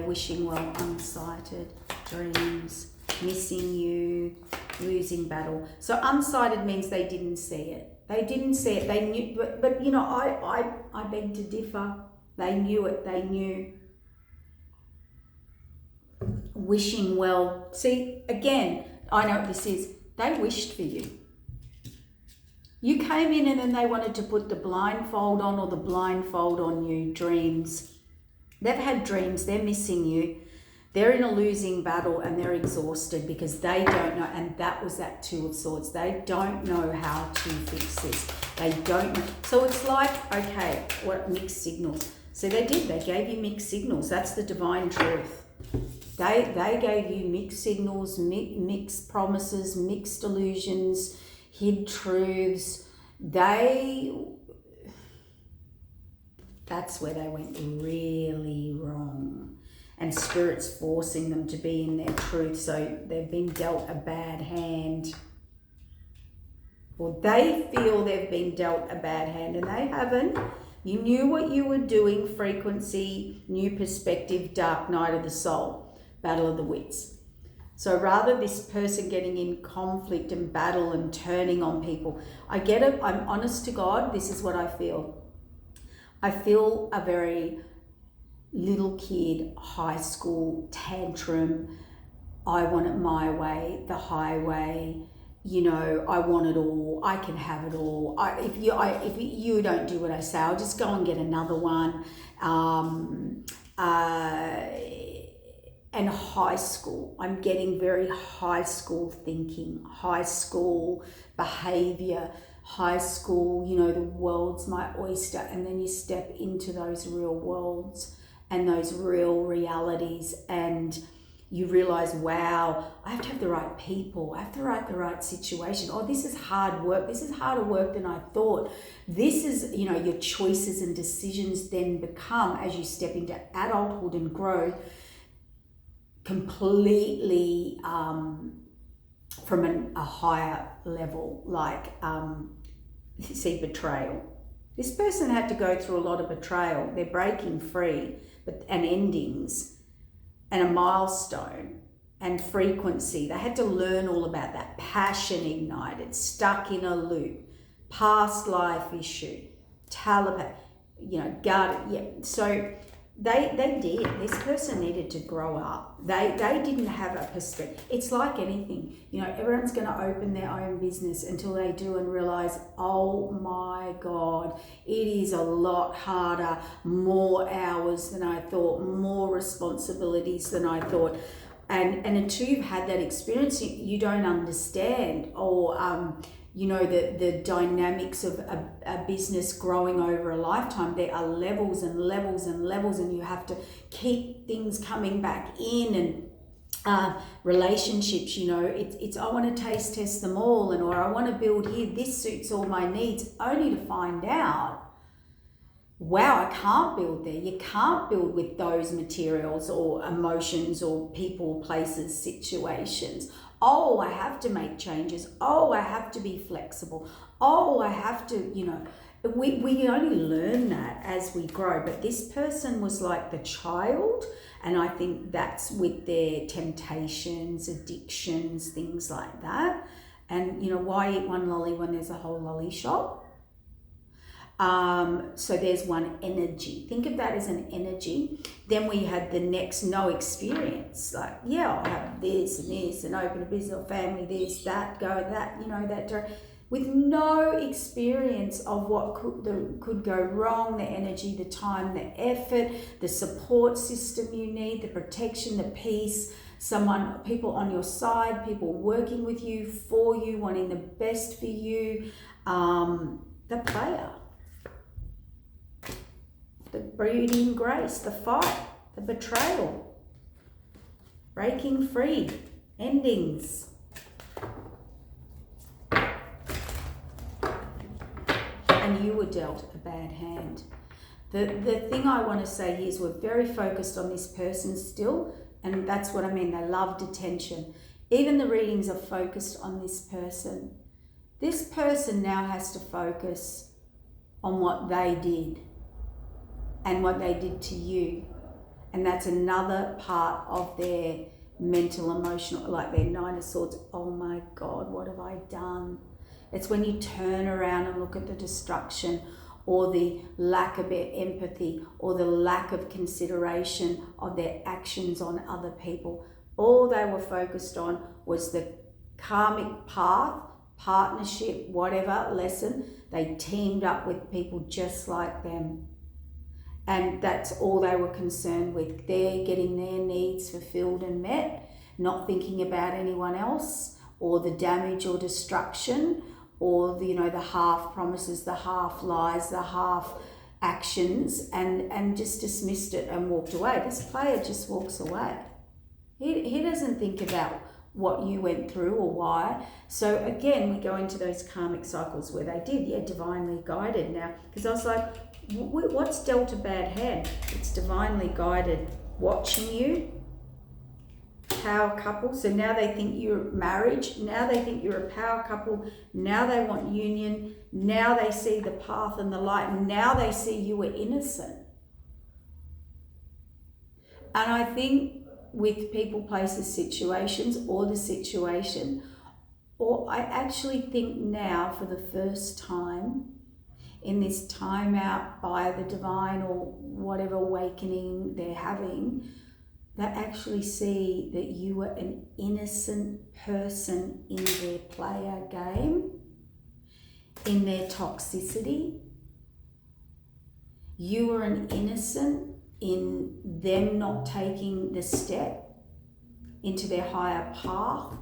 wishing well, unsighted, dreams, missing you, losing battle. So unsighted means they didn't see it. They didn't see it. They knew, but you know, I beg to differ. They knew it. They knew. Wishing well. See, again, I know what this is. They wished for you. You came in and then they wanted to put the blindfold on, or the blindfold on you. Dreams. They've had dreams. They're missing you. They're in a losing battle and they're exhausted because they don't know. And that was that 2 of Swords. They don't know how to fix this. They don't know. So it's like, okay, what mixed signals? So they did. They gave you mixed signals. That's the divine truth. They gave you mixed signals, mixed promises, mixed illusions, hid truths. That's where they went really wrong. And Spirit's forcing them to be in their truth. So they've been dealt a bad hand. Or they feel they've been dealt a bad hand, and they haven't. You knew what you were doing, frequency, new perspective, dark night of the soul, battle of the wits. So rather this person getting in conflict and battle and turning on people, I get it. I'm honest to God. This is what I feel. I feel a very little kid, high school tantrum. I want it my way, the highway. You know, I want it all. I can have it all. If you don't do what I say, I'll just go and get another one. And high school, I'm getting very high school thinking, high school behavior, high school, you know, the world's my oyster. And then you step into those real worlds and those real realities, and you realize, wow, I have to have the right people. I have to write the right situation. Oh, this is hard work. This is harder work than I thought. This is, you know, your choices and decisions then become, as you step into adulthood and grow, completely from a higher level, like see, betrayal. This person had to go through a lot of betrayal. They're breaking free, and endings, and a milestone, and frequency. They had to learn all about that. Passion ignited, stuck in a loop, past life issue, telepathy, you know, guarded. Yeah. So they did. This person needed to grow up. They didn't have a perspective. It's like anything, you know, everyone's going to open their own business until they do and realize, oh my God, it is a lot harder, more hours than I thought, more responsibilities than I thought. And until you've had that experience, you don't understand, or you know, the dynamics of a business growing over a lifetime. There are levels and levels and levels, and you have to keep things coming back in. And relationships, you know, it's I want to taste test them all, and or I want to build here, this suits all my needs, only to find out, wow, I can't build there. You can't build with those materials or emotions or people, places, situations. Oh, I have to make changes. Oh, I have to be flexible. Oh, I have to, you know, we only learn that as we grow. But this person was like the child, and I think that's with their temptations, addictions, things like that. And, you know, why eat one lolly when there's a whole lolly shop? So there's one energy. Think of that as an energy. Then we had the next no experience. Like, yeah, I'll have this and open a business or family, this, that, go that, you know, that, with no experience of what could go wrong, the energy, the time, the effort, the support system you need, the protection, the peace, people on your side, people working with you, for you, wanting the best for you, the player. The beauty and grace, the fight, the betrayal, breaking free, endings. And you were dealt a bad hand. The thing I want to say here is we're very focused on this person still, and that's what I mean. They loved attention. Even the readings are focused on this person. This person now has to focus on what they did and what they did to you. And that's another part of their mental, emotional, like their Nine of Swords. Oh my God, what have I done? It's when you turn around and look at the destruction, or the lack of empathy, or the lack of consideration of their actions on other people. All they were focused on was the karmic path, partnership, whatever lesson. They teamed up with people just like them. And that's all they were concerned with. They're getting their needs fulfilled and met, not thinking about anyone else, or the damage or destruction, or the, you know, the half promises, the half lies, the half actions, and just dismissed it and walked away. This player just walks away. He doesn't think about what you went through or why. So again, we go into those karmic cycles where they did, yeah, divinely guided now. Because I was like, what's dealt a bad hand? It's divinely guided, watching you, power couple. So now they think you're marriage. Now they think you're a power couple. Now they want union. Now they see the path and the light. Now they see you were innocent. And I think with people, places, situations, or the situation. Or I actually think now, for the first time in this time out by the divine or whatever awakening they're having, they actually see that you were an innocent person in their player game, in their toxicity. You were an innocent in them not taking the step into their higher path,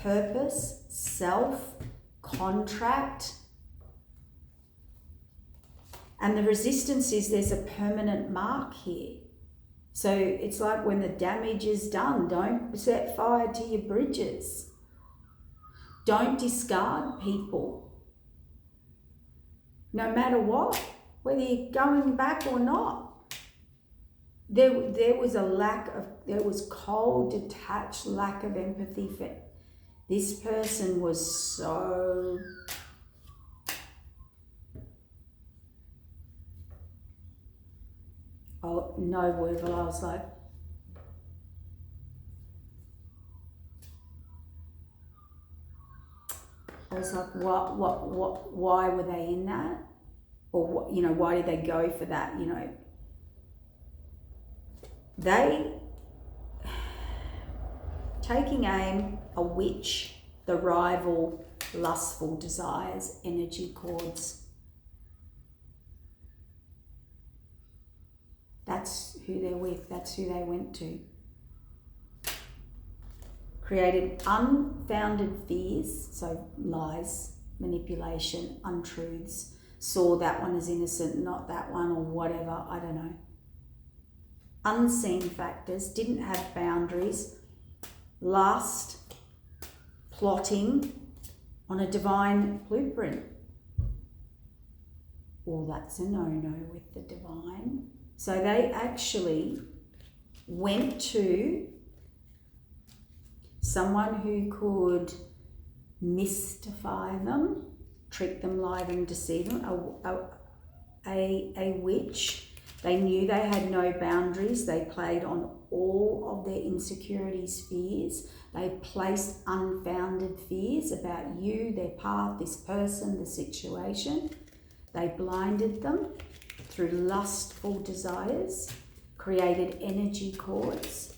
purpose, self, contract. And the resistance is there's a permanent mark here. So it's like when the damage is done, don't set fire to your bridges. Don't discard people. No matter what, whether you're going back or not. There was there was cold, detached lack of empathy for this person. Was so no word, but I was like, what, why were they in that? Or what, why did they go for that, They, taking aim, a witch, the rival, lustful desires, energy cords. That's who they're with, that's who they went to. Created unfounded fears, so lies, manipulation, untruths, saw that one as innocent, not that one, or whatever, I don't know. Unseen factors, didn't have boundaries, lust, plotting on a divine blueprint. Well, that's a no-no with the divine. So they actually went to someone who could mystify them, trick them, lie them, deceive them, a witch. They knew they had no boundaries. They played on all of their insecurities, fears. They placed unfounded fears about you, their path, this person, the situation. They blinded them through lustful desires, created energy cords,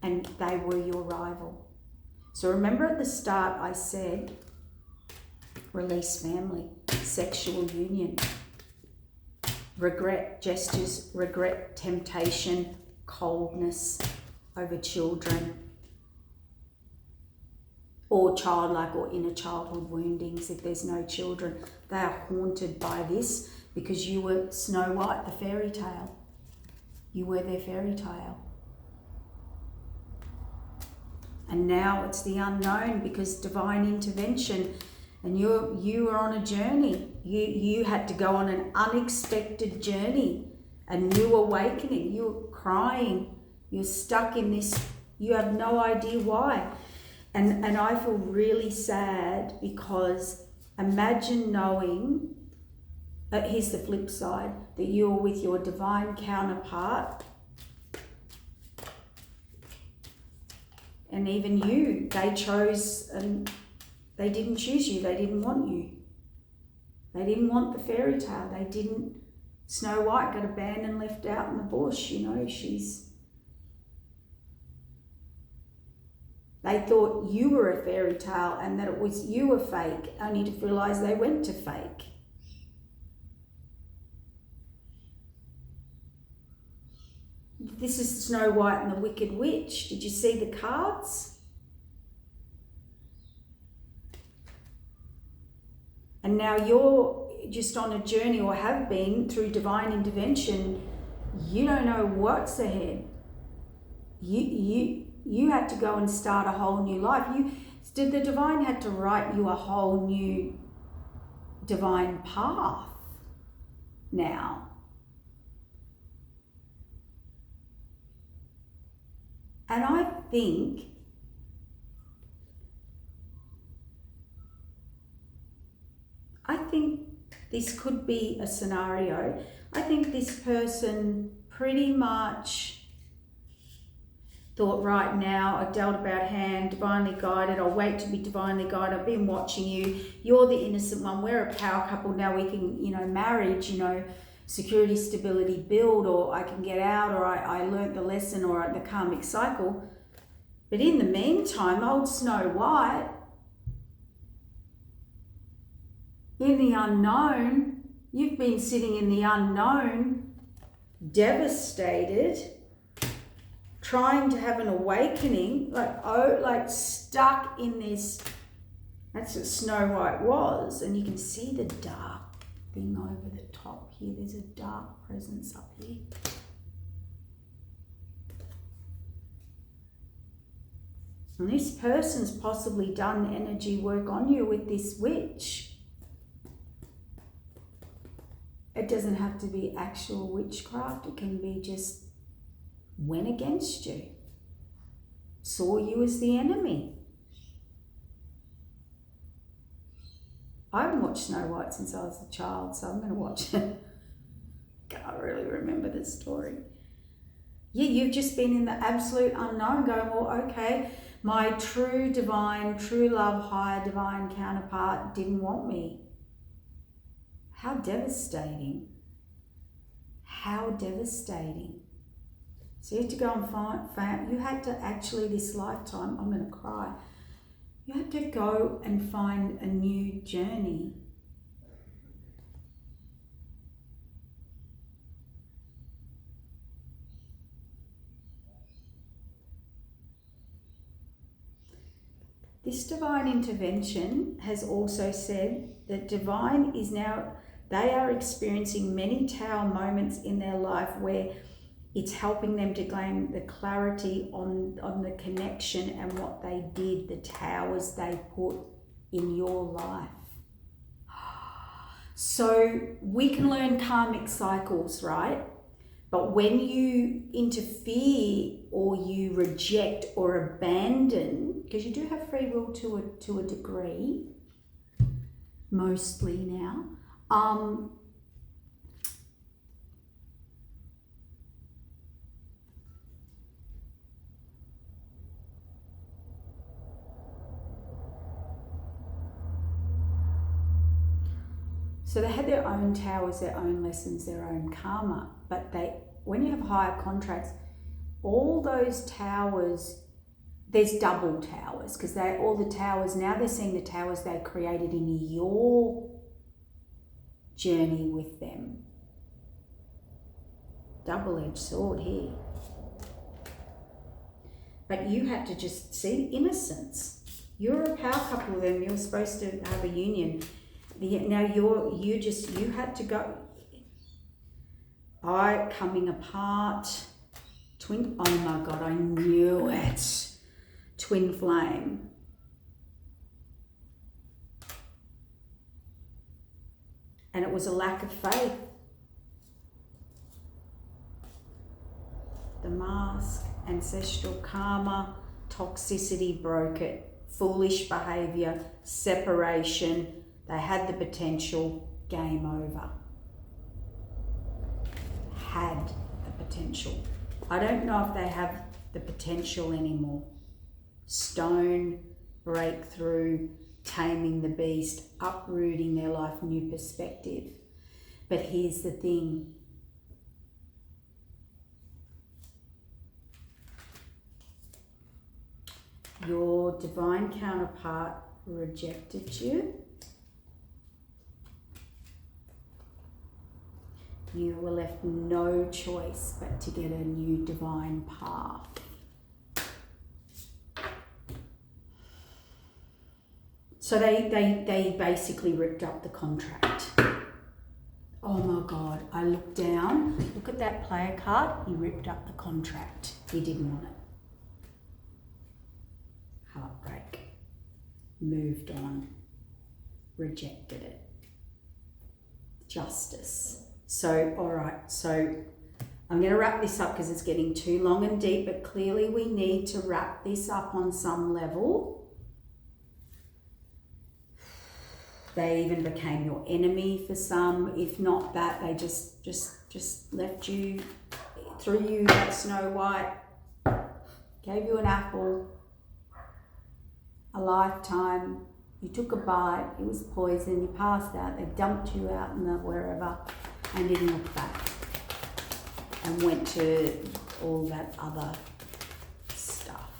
and they were your rival. So remember at the start I said, release family, sexual union, regret gestures, regret temptation, coldness over children, or childlike or inner childhood woundings if there's no children. They are haunted by this because you were Snow White, the fairy tale. You were their fairy tale. And now it's the unknown because divine intervention, and you were on a journey. You had to go on an unexpected journey, a new awakening. You were crying. You're stuck in this. You have no idea why. And I feel really sad because imagine knowing, here's the flip side, that you're with your divine counterpart. And even you, they chose, and they didn't choose you. They didn't want you. They didn't want the fairy tale. They didn't. Snow White got abandoned, left out in the bush. They thought you were a fairy tale and that it was you were fake, only to realise they went to fake. This is Snow White and the Wicked Witch. Did you see the cards? And now you're just on a journey, or have been, through divine intervention. You don't know what's ahead. You had to go and start a whole new life. The divine had to write you a whole new divine path now. And I think this could be a scenario. I think this person pretty much thought, right now, I dealt a bad hand, divinely guided, I'll wait to be divinely guided, I've been watching you, you're the innocent one, we're a power couple, now we can, marriage, security, stability, build, or I can get out, or I learnt the lesson, or the karmic cycle. But in the meantime, old Snow White, in the unknown, you've been sitting in the unknown, devastated, trying to have an awakening, like stuck in this. That's what Snow White was. And you can see the dark thing over the top here. There's a dark presence up here. And this person's possibly done energy work on you with this witch. It doesn't have to be actual witchcraft. It can be just went against you, saw you as the enemy. I haven't watched Snow White since I was a child, so I'm going to watch it. Can't really remember the story. Yeah, you've just been in the absolute unknown going, well, okay, my true divine, true love, higher divine counterpart didn't want me. How devastating. How devastating. So you had to go and find, you had to actually this lifetime, I'm going to cry, you had to go and find a new journey. This divine intervention has also said that divine is now, they are experiencing many Tao moments in their life where it's helping them to gain the clarity on the connection and what they did, the towers they put in your life. So we can learn karmic cycles, right? But when you interfere or you reject or abandon, because you do have free will to a degree, mostly now, so they had their own towers, their own lessons, their own karma. But when you have higher contracts, all those towers, there's double towers, because all the towers, now they're seeing the towers they created in your journey with them. Double-edged sword here. But you had to just see innocence. You're a power couple with them. You're supposed to have a union. Now you had to go. Coming apart. Twin. Oh my God! I knew it. Twin flame. And it was a lack of faith. The mask, ancestral karma, toxicity broke it. Foolish behavior, separation. They had the potential, game over. Had the potential. I don't know if they have the potential anymore. Stone, breakthrough, taming the beast, uprooting their life, new perspective. But here's the thing. Your divine counterpart rejected you. You were left no choice but to get a new divine path. So they basically ripped up the contract. Oh my God, I looked down, look at that player card, he ripped up the contract. He didn't want it. Heartbreak. Moved on. Rejected it. Justice. So, all right, so I'm going to wrap this up because it's getting too long and deep, but clearly we need to wrap this up on some level. They even became your enemy for some. If not that, they just left you through you that Snow White gave you an apple, a lifetime, you took a bite, it was poison, you passed out, they dumped you out in the wherever and didn't look back and went to all that other stuff.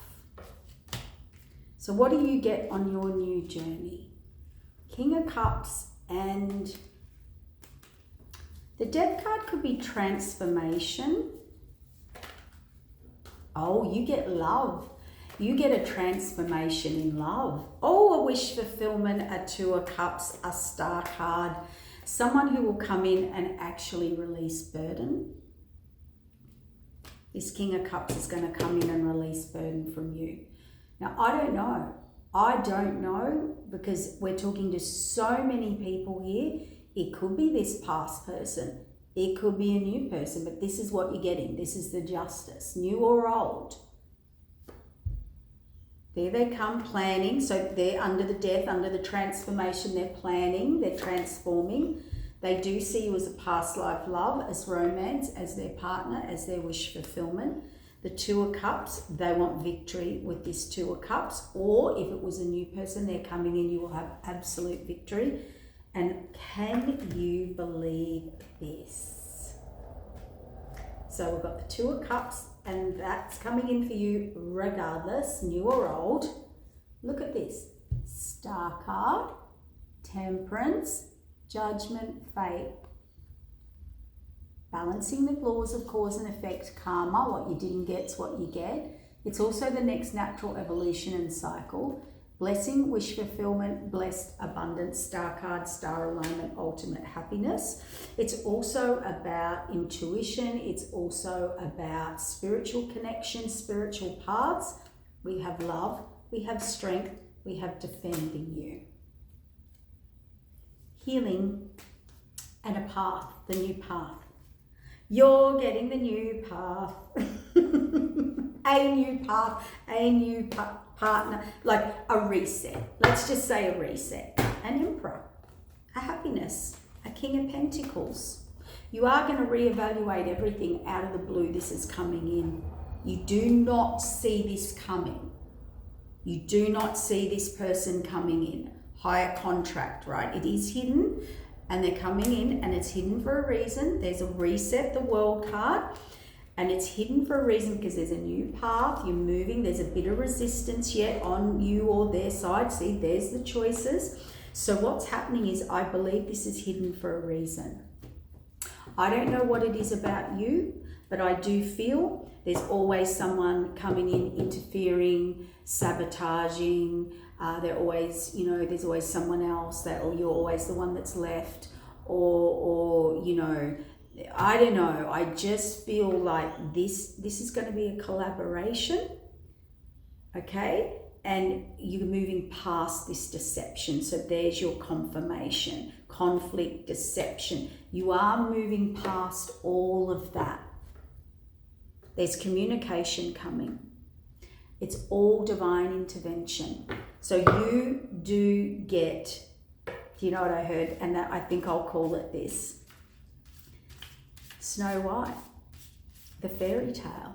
So what do you get on your new journey? King of Cups, and the Death card could be transformation. Oh, you get love. You get a transformation in love. Oh, a wish fulfillment, a Two of Cups, a Star card. Someone who will come in and actually release burden. This King of Cups is going to come in and release burden from you. Now, I don't know. I don't know, because we're talking to so many people here. It could be this past person. It could be a new person, but this is what you're getting. This is the Justice, new or old. There they come, planning. So they're under the Death, under the transformation. They're planning, they're transforming. They do see you as a past life love, as romance, as their partner, as their wish fulfillment. The Two of Cups, they want victory with this Two of Cups. Or if it was a new person, they're coming in, you will have absolute victory. And can you believe this? So we've got the Two of Cups, and that's coming in for you regardless, new or old. Look at this. Star card, Temperance, Judgment, Fate. Balancing the laws of cause and effect, karma. What you didn't get's what you get. It's also the next natural evolution and cycle. Blessing, wish fulfillment, blessed abundance, Star card, star alignment, ultimate happiness. It's also about intuition. It's also about spiritual connection, spiritual paths. We have love, we have strength, we have defending you. Healing and a path, the new path. You're getting the new path. A new path, a new partner, like a reset. Let's just say a reset. An Emperor, a happiness, a King of Pentacles. You are going to reevaluate everything out of the blue. This is coming in. You do not see this coming. You do not see this person coming in. Higher contract, right? It is hidden, and they're coming in, and it's hidden for a reason. There's a reset, the World card. And it's hidden for a reason, because there's a new path, you're moving, there's a bit of resistance yet on you or their side. See, there's the choices. So what's happening is, I believe this is hidden for a reason. I don't know what it is about you, but I do feel there's always someone coming in, interfering, sabotaging. They're always, there's always someone else or you're always the one that's left, or I don't know. I just feel like this is going to be a collaboration, okay? And you're moving past this deception. So there's your confirmation. Conflict, deception. You are moving past all of that. There's communication coming. It's all divine intervention. So you do get, do you know what I heard? And that, I think I'll call it this. Snow White, the fairy tale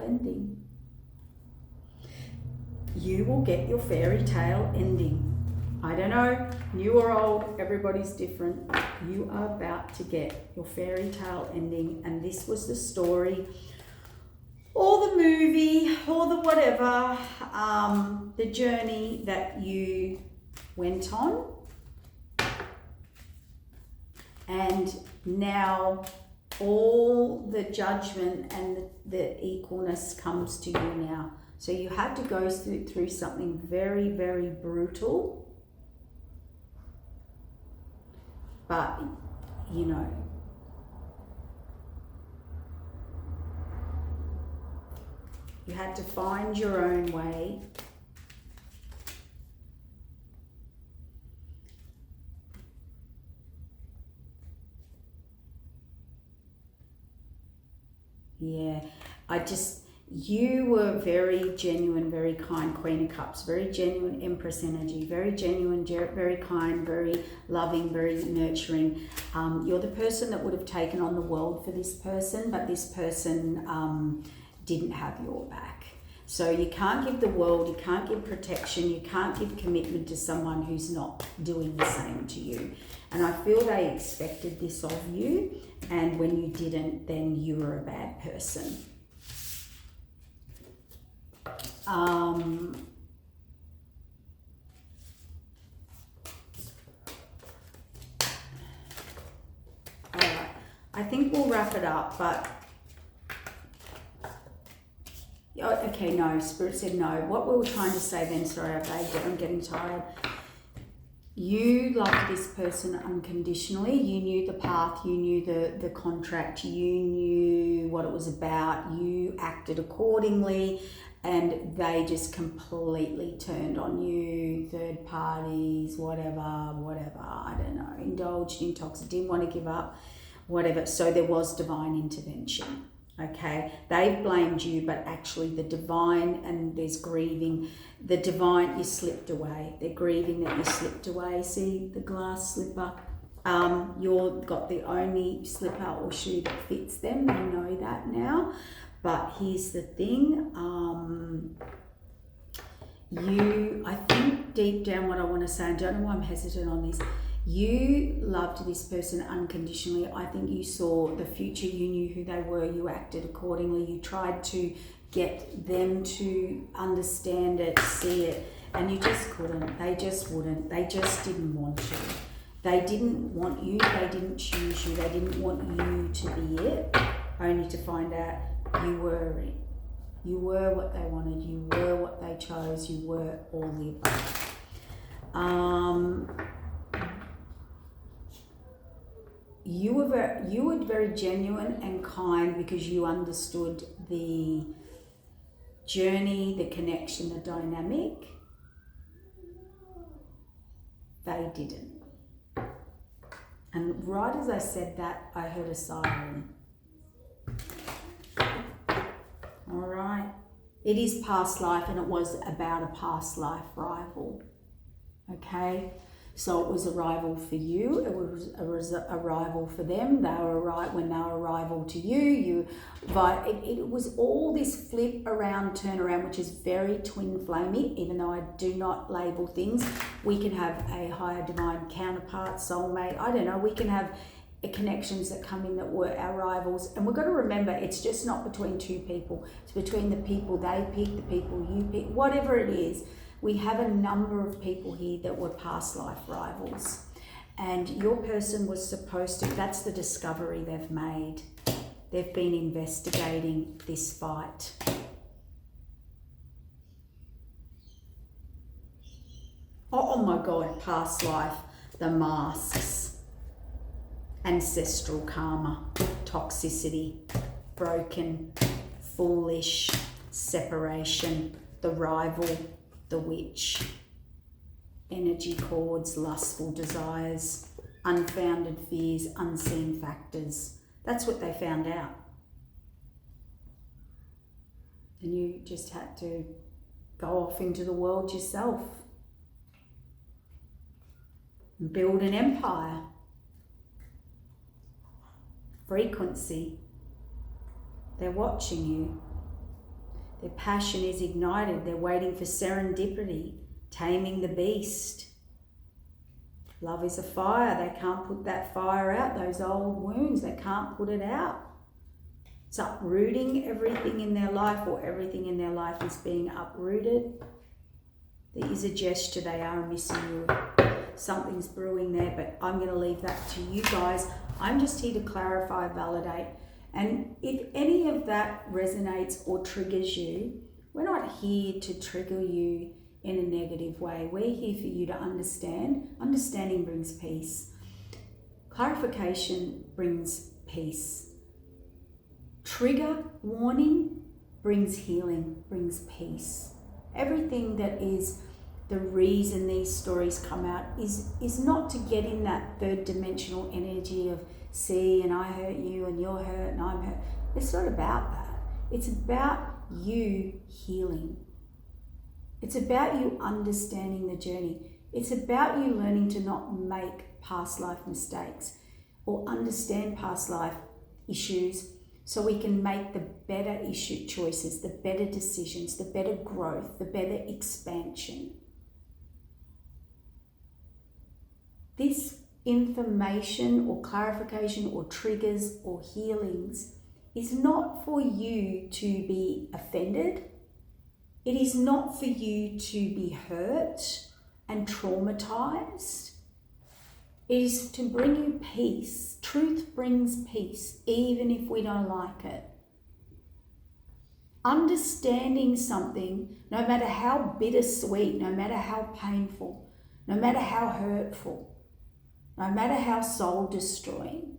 ending. You will get your fairy tale ending. I don't know, new or old, everybody's different. You are about to get your fairy tale ending, and this was the story, or the movie, or the whatever, the journey that you went on. And now all the judgment and the equalness comes to you now. So you had to go through something very, very brutal. But, you had to find your own way. Yeah, You were very genuine, very kind, Queen of Cups, very genuine Empress energy, very genuine, very kind, very loving, very nurturing. You're the person that would have taken on the world for this person, but this person didn't have your back. So you can't give the world, you can't give protection, you can't give commitment to someone who's not doing the same to you. And I feel they expected this of you, and when you didn't, then you were a bad person. All right, I think we'll wrap it up, but okay, no, Spirit said no. What we were trying to say then, sorry, I vagued it, I'm getting tired. You loved this person unconditionally. You knew the path, you knew the contract, you knew what it was about, you acted accordingly, and they just completely turned on you, third parties, whatever, I don't know, indulged, intoxicated, didn't want to give up, whatever. So there was divine intervention. Okay, they've blamed you, but actually the divine, and there's grieving. The divine, you slipped away. They're grieving that you slipped away. See the glass slipper? You've got the only slipper or shoe that fits them. They know that now. But here's the thing. I think deep down what I want to say, and I don't know why I'm hesitant on this, you loved this person unconditionally. I think you saw the future, you knew who they were, you acted accordingly, you tried to get them to understand it, see it, and you just couldn't. They just wouldn't. They just didn't want to. They didn't want you, they didn't choose you, they didn't want you to be it, only to find out you were it. You were what they wanted, you were what they chose, you were all the above. You were very genuine and kind because you understood the journey, the connection, the dynamic. They didn't. And right as I said that, I heard a siren. All right. It is past life, and it was about a past life rival. Okay. So it was a rival for you, it was a rival for them. They were right when they were a rival to you. It was all this flip around, turn around, which is very twin flamey, even though I do not label things. We can have a higher divine counterpart, soulmate, I don't know, we can have connections that come in that were our rivals. And we've got to remember, it's just not between two people. It's between the people they pick, the people you pick, whatever it is. We have a number of people here that were past life rivals, and your person was supposed to, that's the discovery they've made. They've been investigating this fight. Oh my God, past life, the masks, ancestral karma, toxicity, broken, foolish, separation, the rival, the witch, energy cords, lustful desires, unfounded fears, unseen factors. That's what they found out. And you just had to go off into the world yourself and build an empire. Frequency. They're watching you. Their passion is ignited. They're waiting for serendipity, taming the beast. Love is a fire. They can't put that fire out. Those old wounds, they can't put it out. It's uprooting everything in their life, or everything in their life is being uprooted. There is a gesture. They are missing you. Something's brewing there, but I'm going to leave that to you guys. I'm just here to clarify, validate. And if any of that resonates or triggers you, we're not here to trigger you in a negative way. We're here for you to understand. Understanding brings peace. Clarification brings peace. Trigger, warning, brings healing, brings peace. Everything that is the reason these stories come out is not to get in that third dimensional energy of, see, and I hurt you and you're hurt and I'm hurt. It's not about that. It's about you healing. It's about you understanding the journey. It's about you learning to not make past life mistakes or understand past life issues so we can make the better issue choices, the better decisions, the better growth, the better expansion. This information or clarification or triggers or healings is not for you to be offended. It is not for you to be hurt and traumatized. It is to bring you peace. Truth brings peace, even if we don't like it. Understanding something, no matter how bittersweet, no matter how painful, no matter how hurtful, no matter how soul-destroying,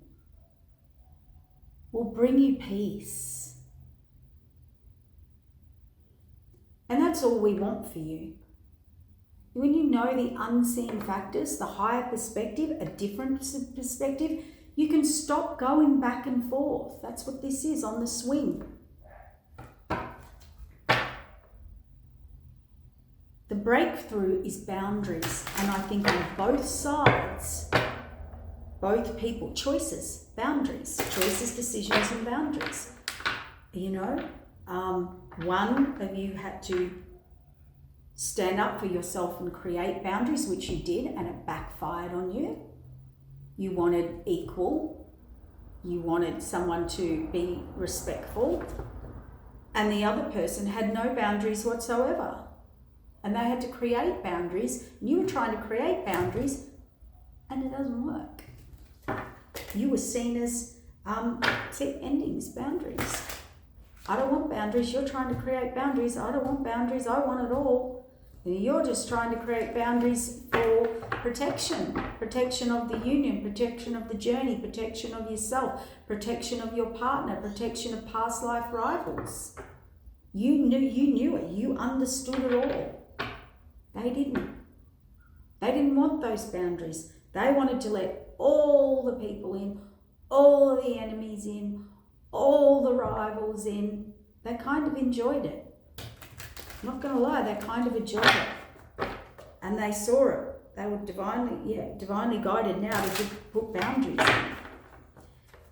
will bring you peace. And that's all we want for you. When you know the unseen factors, the higher perspective, a different perspective, you can stop going back and forth. That's what this is on the swing. The breakthrough is boundaries. And I think on both sides, both people, choices, boundaries, choices, decisions and boundaries. You know, one of you had to stand up for yourself and create boundaries, which you did, and it backfired on you. You wanted equal. You wanted someone to be respectful. And the other person had no boundaries whatsoever. And they had to create boundaries. You were trying to create boundaries, and it doesn't work. You were seen as set endings, boundaries. I don't want boundaries. You're trying to create boundaries. I don't want boundaries. I want it all. You're just trying to create boundaries for protection. Protection of the union, protection of the journey, protection of yourself, protection of your partner, protection of past life rivals. You knew it. You understood it all. They didn't. They didn't want those boundaries. They wanted to let all the people in, all the enemies in, all the rivals in. They kind of enjoyed it. I'm not going to lie, they kind of enjoyed it. And they saw it. They were divinely guided now to put boundaries in.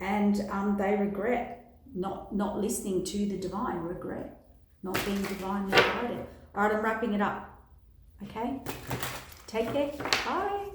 And they regret not listening to the divine, regret not being divinely guided. All right, I'm wrapping it up. Okay? Take care. Bye.